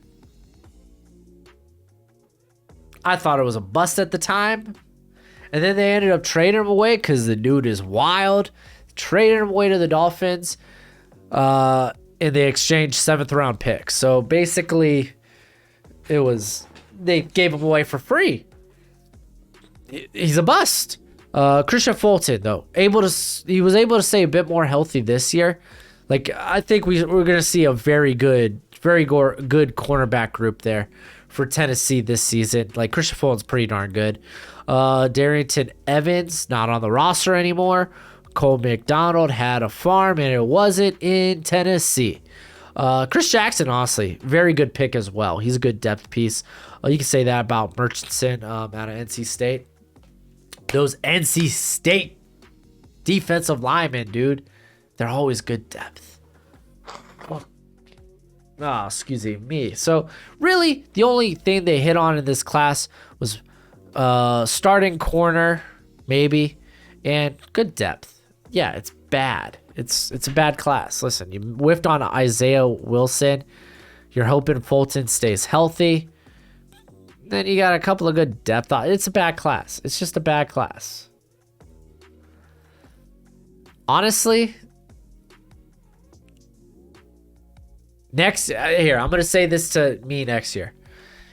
I thought it was a bust at the time. And then they ended up trading him away because the dude is wild. traded him away to the Dolphins, and they exchanged 7th round picks. So basically, they gave him away for free. He's a bust. Christian Fulton, though, he was able to stay a bit more healthy this year. Like, I think we're going to see a very good cornerback group there for Tennessee this season. Like, Christian Fulton's pretty darn good. Darrington Evans, not on the roster anymore. Cole McDonald had a farm, and it wasn't in Tennessee. Chris Jackson, honestly, very good pick as well. He's a good depth piece. You can say that about Murchison out of NC State. Those NC State defensive linemen, dude, they're always good depth. Oh, excuse me. So, really, the only thing they hit on in this class was starting corner, maybe, and good depth. Yeah, it's bad. It's a bad class. Listen, you whiffed on Isaiah Wilson. You're hoping Fulton stays healthy. Then you got a couple of good depth. It's a bad class. It's just a bad class. Honestly, next here, I'm going to say this to me next year.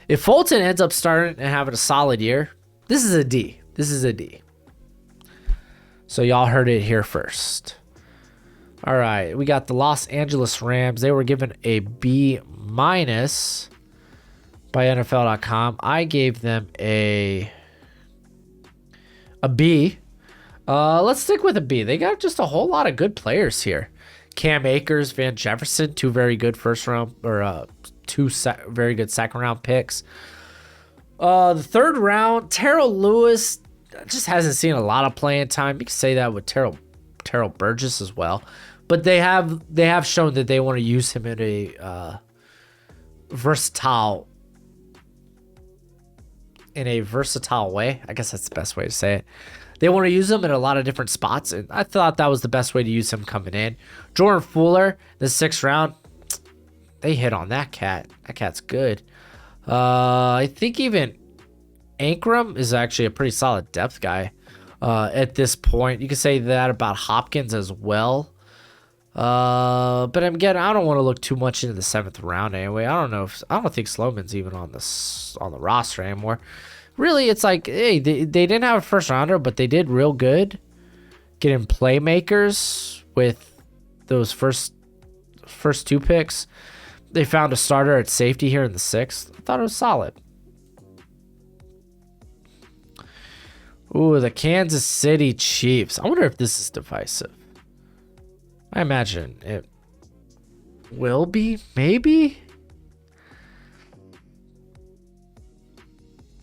If Fulton ends up starting and having a solid year, this is a D. This is a D. So y'all heard it here first. All right, we got the Los Angeles Rams. They were given a B- by NFL.com. I gave them a B. Let's stick with a B. They got just a whole lot of good players here. Cam Akers, Van Jefferson, two very good first round or very good second round picks. The third round, Terrell Lewis just hasn't seen a lot of playing time. You can say that with Terrell Burgess as well. But they have shown that they want to use him in a versatile way. I guess that's the best way to say it. They want to use him in a lot of different spots, and I thought that was the best way to use him coming in. Jordan Fuller, the 6th round, they hit on that cat. That cat's good. I think even Ankrum is actually a pretty solid depth guy at this point. You can say that about Hopkins as well. But again, I don't want to look too much into the 7th round anyway. I don't think Sloman's even on the roster anymore. Really, it's like, hey, they didn't have a first rounder, but they did real good getting playmakers with those first 2 picks. They found a starter at safety here in the 6th. I thought it was solid. Ooh, the Kansas City Chiefs. I wonder if this is divisive. I imagine it will be, maybe.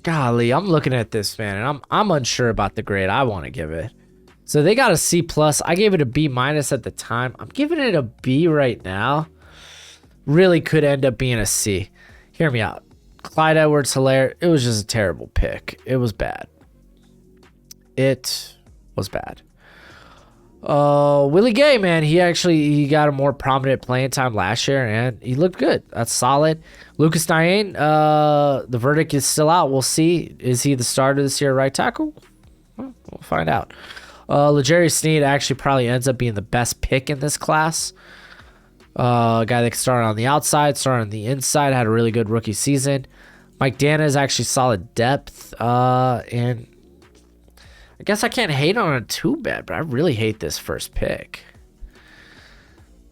Golly, I'm looking at this, man, and I'm unsure about the grade I want to give it. So they got a C+. I gave it a B- at the time. I'm giving it a B right now. Really could end up being a C. Hear me out. Clyde Edwards-Helaire, it was just a terrible pick. It was bad. It was bad. Willie Gay, man, he got a more prominent playing time last year, and he looked good. That's solid. Lucas Diane, the verdict is still out. We'll see. Is he the starter this year, right tackle? Well, we'll find out. L'Jarius Sneed actually probably ends up being the best pick in this class. A guy that started on the outside, started on the inside, had a really good rookie season. Mike Dana is actually solid depth, and I guess I can't hate on it too bad, but I really hate this first pick.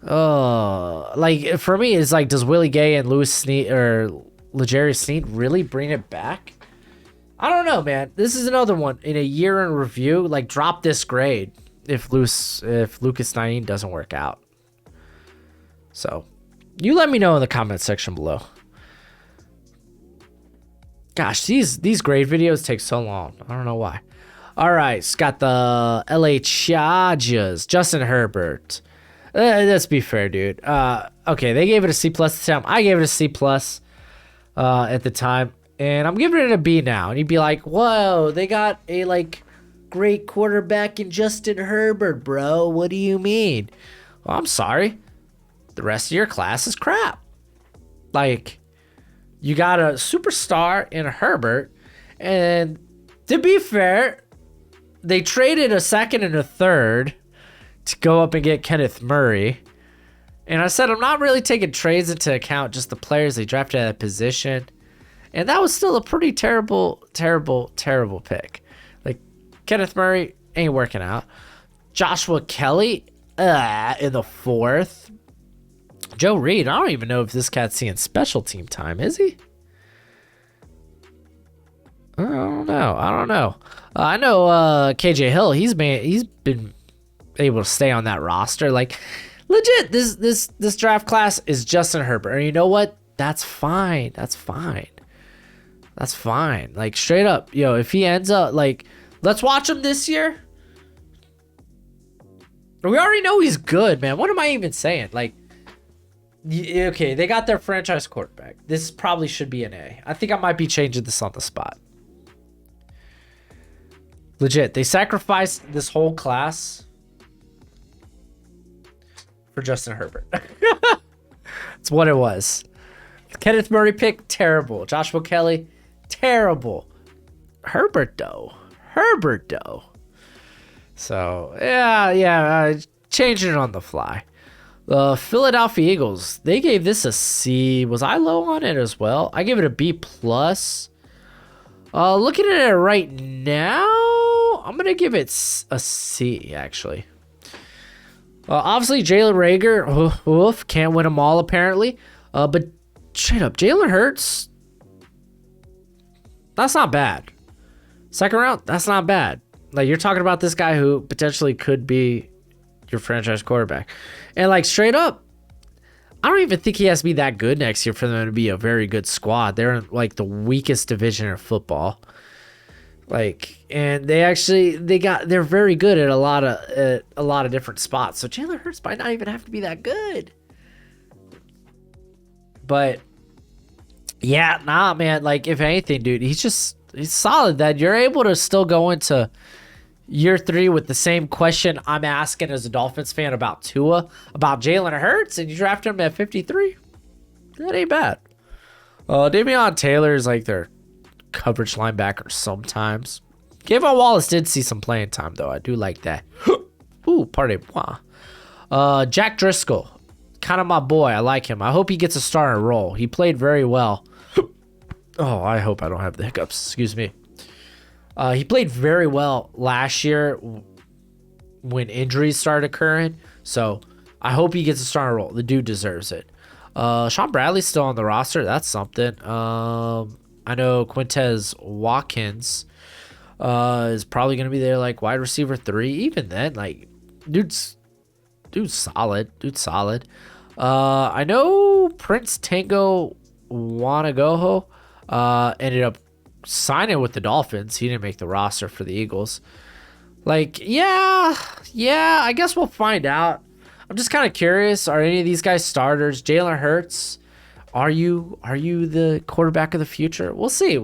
Like, for me, it's like, does Willie Gay and Louis Snead or L'Jarius Sneed really bring it back? I don't know, man. This is another one in a year in review. Like, drop this grade if Lucas Naeem doesn't work out. So, you let me know in the comment section below. Gosh, these grade videos take so long. I don't know why. All right, it's got the LA Chargers, Justin Herbert. Let's be fair, dude. Okay, they gave it a C+ at the time. I gave it a C+ at the time, and I'm giving it a B now. And you'd be like, whoa, they got a, like, great quarterback in Justin Herbert, bro. What do you mean? Well, I'm sorry. The rest of your class is crap. Like, you got a superstar in Herbert, and to be fair, they traded a second and a third to go up and get Kenneth Murray. And I said I'm not really taking trades into account, just the players they drafted at that position. And that was still a pretty terrible pick. Like, Kenneth Murray ain't working out. Joshua Kelly in the 4th. Joe Reed, I don't even know if this cat's seeing special team time, is he? I don't know. I know KJ Hill, he's been able to stay on that roster. Like, legit, this draft class is Justin Herbert. And you know what? That's fine. Like, straight up, if he ends up, like, let's watch him this year. We already know he's good, man. What am I even saying? Like, okay, they got their franchise quarterback. This probably should be an A. I think I might be changing this on the spot. Legit, they sacrificed this whole class for Justin Herbert. That's what it was. Kenneth Murray pick, terrible. Joshua Kelly, terrible. Herbert though. So, yeah, changing it on the fly. The Philadelphia Eagles, they gave this a C. Was I low on it as well? I gave it a B+. Looking at it right now, I'm going to give it a C, actually. Obviously, Jalen Reagor, can't win them all, apparently. But straight up, Jalen Hurts, that's not bad. Second round, that's not bad. Like, you're talking about this guy who potentially could be your franchise quarterback. And, like, straight up, I don't even think he has to be that good next year for them to be a very good squad. They're in, like, the weakest division in football. Like, and they're very good at a lot of different spots. So Jalen Hurts might not even have to be that good. But yeah, nah, man. Like, if anything, dude, he's solid that you're able to still go into year 3 with the same question I'm asking as a Dolphins fan about Tua, about Jalen Hurts, and you draft him at 53. That ain't bad. Dameon Taylor's like their coverage linebacker sometimes. Kayvon Wallace did see some playing time, though. I do like that. Ooh, pardon. Jack Driscoll, kind of my boy. I like him. I hope he gets a starting role. He played very well. Oh, I hope I don't have the hiccups. Excuse me. He played very well last year when injuries started occurring. So I hope he gets a starting role. The dude deserves it. Sean Bradley's still on the roster. That's something. I know Quintez Watkins is probably going to be there like wide receiver 3. Even then, like, dude's solid. I know Prince Tango Wanagoho ended up signing with the Dolphins. He didn't make the roster for the Eagles. Like, yeah, I guess we'll find out. I'm just kind of curious. Are any of these guys starters? Jalen Hurts, are you the quarterback of the future? We'll see.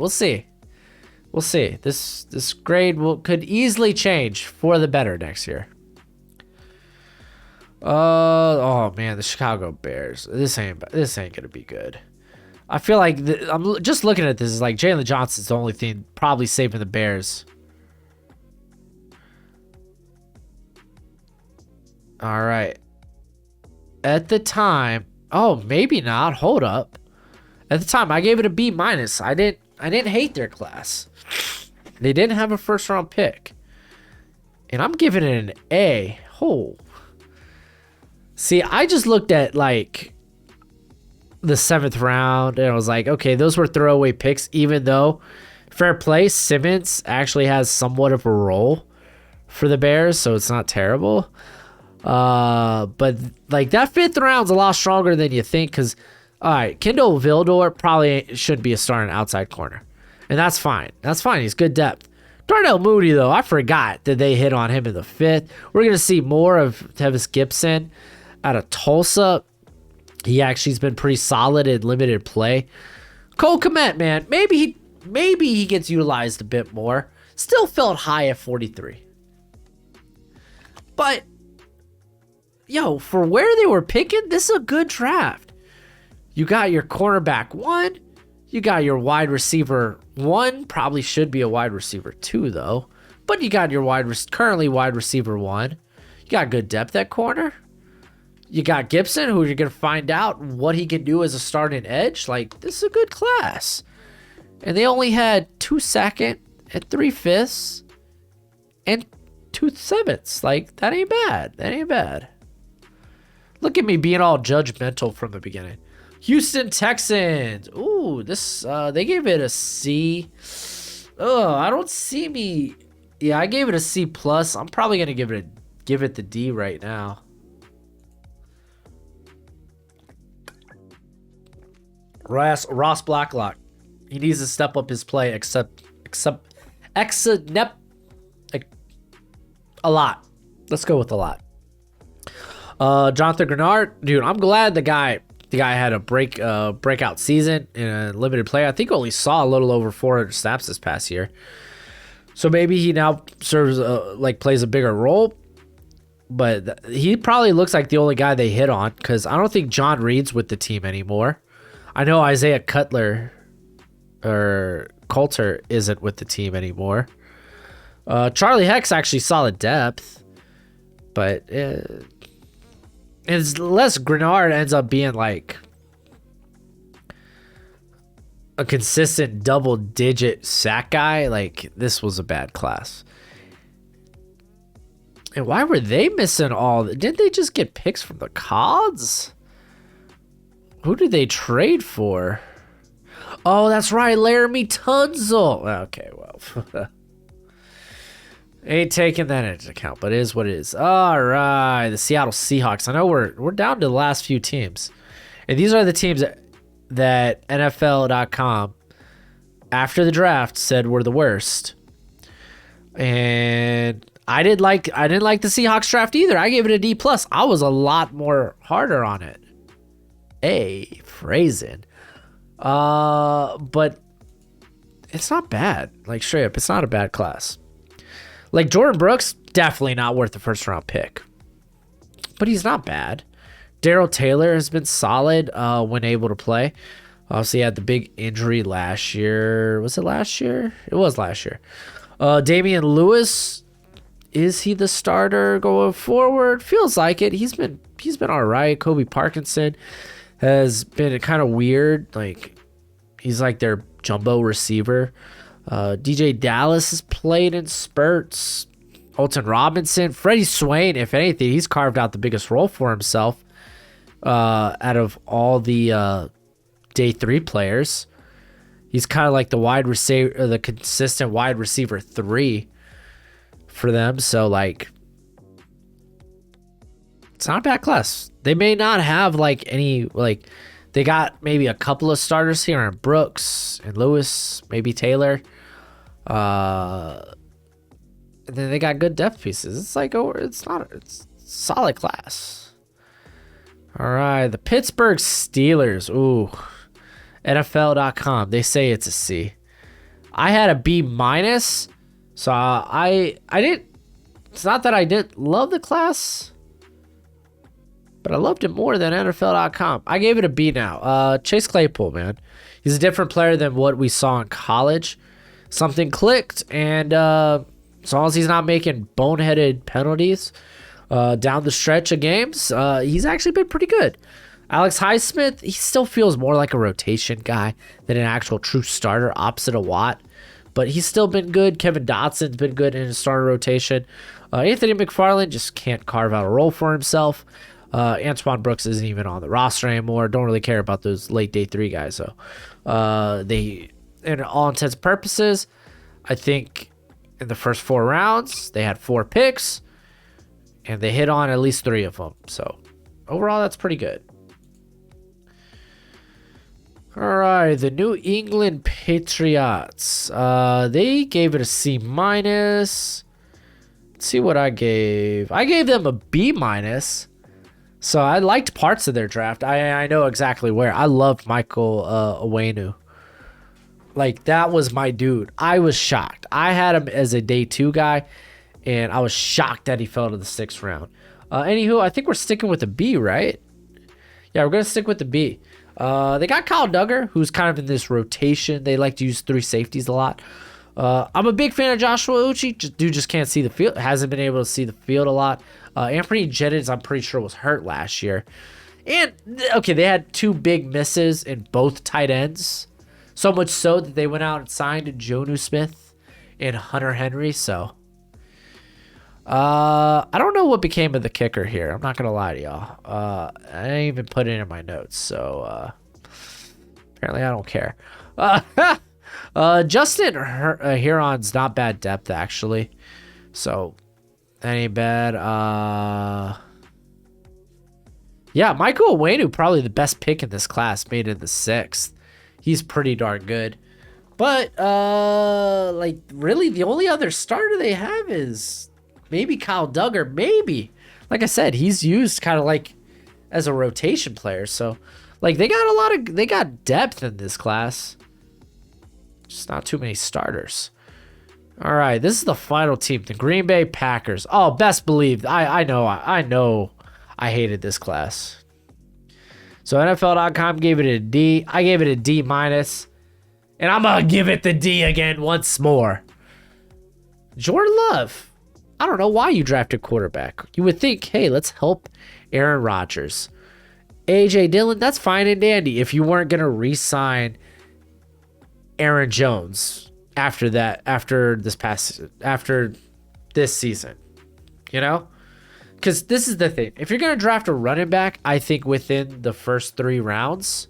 This grade could easily change for the better next year. Oh man, the Chicago Bears. This ain't gonna be good. I feel like I'm just looking at this. Is like Jalen Johnson's the only thing probably saving the Bears. All right. At the time, oh maybe not. Hold up. At the time, I gave it a B-. I didn't hate their class. They didn't have a first round pick, and I'm giving it an A. Oh. See, I just looked at like the 7th round and I was like, okay, those were throwaway picks, even though, fair play, Simmons actually has somewhat of a role for the Bears, so it's not terrible. But like that 5th round's a lot stronger than you think, because all right, Kendall Vildor probably should be a starting outside corner, and that's fine. He's good depth. Darnell Mooney, though, I forgot that they hit on him in the 5th. We're going to see more of Tevis Gibson out of Tulsa. He actually's been pretty solid in limited play. Cole Kmet, man, maybe he gets utilized a bit more. Still felt high at 43. But, for where they were picking, this is a good draft. You got your cornerback 1. You got your wide receiver 1. Probably should be a wide receiver 2, though. But you got your currently wide receiver 1. You got good depth at corner. You got Gibson, who you're going to find out what he can do as a starting edge. Like, this is a good class. And they only had 2 second and 3 fifths and 2 sevenths. Like, that ain't bad. That ain't bad. Look at me being all judgmental from the beginning. Houston Texans. Ooh, this, they gave it a C. Oh, I don't see me. Yeah, I gave it a C plus. I'm probably going to give it the D right now. Ross Blacklock. He needs to step up his play a lot. Let's go with a lot. Jonathan Grenard, dude, I'm glad the guy had a breakout season in a limited play. I think only saw a little over 400 snaps this past year. So maybe he now serves plays a bigger role. But he probably looks like the only guy they hit on, because I don't think John Reed's with the team anymore. I know Isaiah Coulter isn't with the team anymore. Charlie Heck's actually solid depth, but unless Grenard ends up being like a consistent double-digit sack guy, like, this was a bad class. And why were they missing all? Didn't they just get picks from the Cods? Who did they trade for? Oh, that's right, Laramie Tunsil. Okay, well. Ain't taking that into account, but it is what it is. All right, the Seattle Seahawks. I know we're down to the last few teams. And these are the teams that NFL.com, after the draft, said were the worst. And I didn't like the Seahawks draft either. I gave it a D+. I was a lot more harder on it. Phrasing. But it's not bad. Like, straight up, it's not a bad class. Like, Jordan Brooks, definitely not worth the first round pick. But he's not bad. Darrell Taylor has been solid when able to play. Obviously, he had the big injury last year. Was it last year? It was last year. Damian Lewis, is he the starter going forward? Feels like it. He's been all right. Kobe Parkinson has been kind of weird. Like, he's like their jumbo receiver. DJ Dallas has played in spurts. Alton Robinson, Freddie Swain, if anything, he's carved out the biggest role for himself out of all the day 3 players. He's kind of like the wide receiver, the consistent wide receiver 3 for them. So, like, it's not a bad class. They may not have like any, like, they got maybe a couple of starters here in Brooks and Lewis, maybe Taylor. And then they got good depth pieces. It's like, it's solid class. All right, the Pittsburgh Steelers. Ooh, NFL.com, they say it's a C. I had a B-. So I didn't. It's not that I didn't love the class, but I loved it more than NFL.com. I gave it a B now. Chase Claypool, man. He's a different player than what we saw in college. Something clicked, and as long as he's not making boneheaded penalties down the stretch of games, he's actually been pretty good. Alex Highsmith, he still feels more like a rotation guy than an actual true starter, opposite of Watt. But he's still been good. Kevin Dotson's been good in his starter rotation. Anthony McFarland just can't carve out a role for himself. Antoine Brooks isn't even on the roster anymore. Don't really care about those late day 3 guys. So they, in all intents and purposes, I think in the first 4 rounds, they had 4 picks, and they hit on at least 3 of them. So overall, that's pretty good. All right, the New England Patriots. They gave it a C-. Let's see what I gave. I gave them a B-. So I liked parts of their draft. I know exactly where. I loved Michael Onwenu. Like, that was my dude. I was shocked. I had him as a day 2 guy, and I was shocked that he fell to the 6th round. Anywho, I think we're sticking with the B, right? Yeah, we're going to stick with the B. They got Kyle Duggar, who's kind of in this rotation. They like to use 3 safeties a lot. I'm a big fan of Joshua Uche. Dude just can't see the field. Hasn't been able to see the field a lot. Anthony Jennings, I'm pretty sure, was hurt last year. And, okay, they had 2 big misses in both tight ends. So much so that they went out and signed Jonnu Smith and Hunter Henry. So, I don't know what became of the kicker here. I'm not going to lie to y'all. I didn't even put it in my notes. So, apparently I don't care. Justin Huron's not bad depth, actually. So, that ain't bad. Yeah, Michael Onwenu, probably the best pick in this class, made in the 6th. He's pretty darn good. But, like, really, the only other starter they have is maybe Kyle Duggar. Maybe. Like I said, he's used kind of like as a rotation player. So, like, they got depth in this class. Just not too many starters. All right, this is the final team, the Green Bay Packers. Oh, best believe. I know I hated this class. So NFL.com gave it a D. I gave it a D-. And I'm going to give it the D again once more. Jordan Love. I don't know why you drafted quarterback. You would think, hey, let's help Aaron Rodgers. A.J. Dillon, that's fine and dandy if you weren't going to re-sign Aaron Jones after this season. You know? Because this is the thing. If you're going to draft a running back, I think within the first 3 rounds,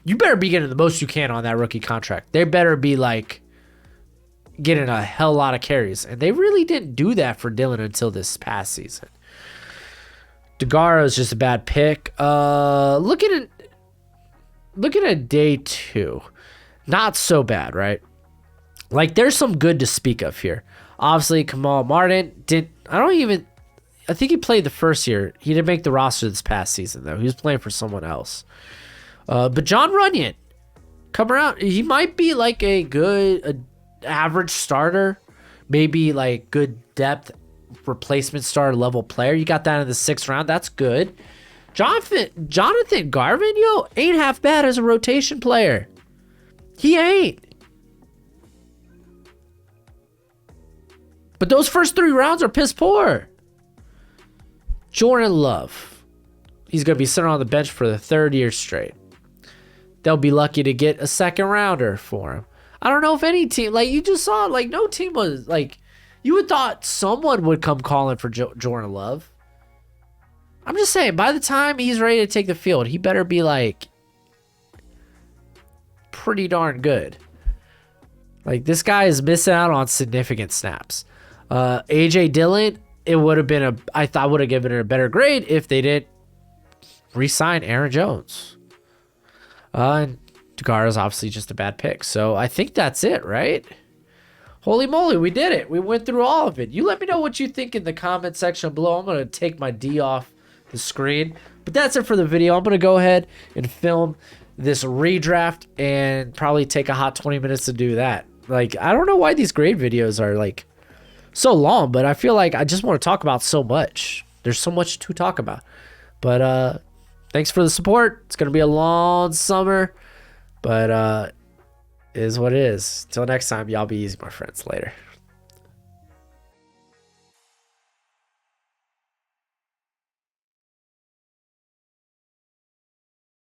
you better be getting the most you can on that rookie contract. They better be like getting a hell lot of carries. And they really didn't do that for Dillon until this past season. DeGaro is just a bad pick. Looking at day 2. Not so bad, right? Like, there's some good to speak of here. Obviously, Kamal Martin I think he played the first year. He didn't make the roster this past season, though. He was playing for someone else. But John Runyon, come around. He might be like a average starter, maybe like good depth replacement starter level player. You got that in the 6th round. That's good. Jonathan Garvin, ain't half bad as a rotation player. He ain't. But those first 3 rounds are piss poor. Jordan Love. He's going to be sitting on the bench for the 3rd year straight. They'll be lucky to get a 2nd rounder for him. I don't know if any team, like you just saw, like no team was, like, you would thought someone would come calling for Jordan Love. I'm just saying, by the time he's ready to take the field, he better be like pretty darn good. Like, this guy is missing out on significant snaps. A.J. Dillon, it would have been I would have given it a better grade if they didn't re-sign Aaron Jones. And DeGaro is obviously just a bad pick. So I think that's it, right? Holy moly, we did it. We went through all of it. You let me know what you think in the comment section below. I'm going to take my D off the screen. But that's it for the video. I'm going to go ahead and film this redraft and probably take a hot 20 minutes to do that. Like, I don't know why these grade videos are like so long, but I feel like I just want to talk about so much. There's so much to talk about. But thanks for the support. It's going to be a long summer, but it is what it is. Till next time, y'all be easy, my friends. Later.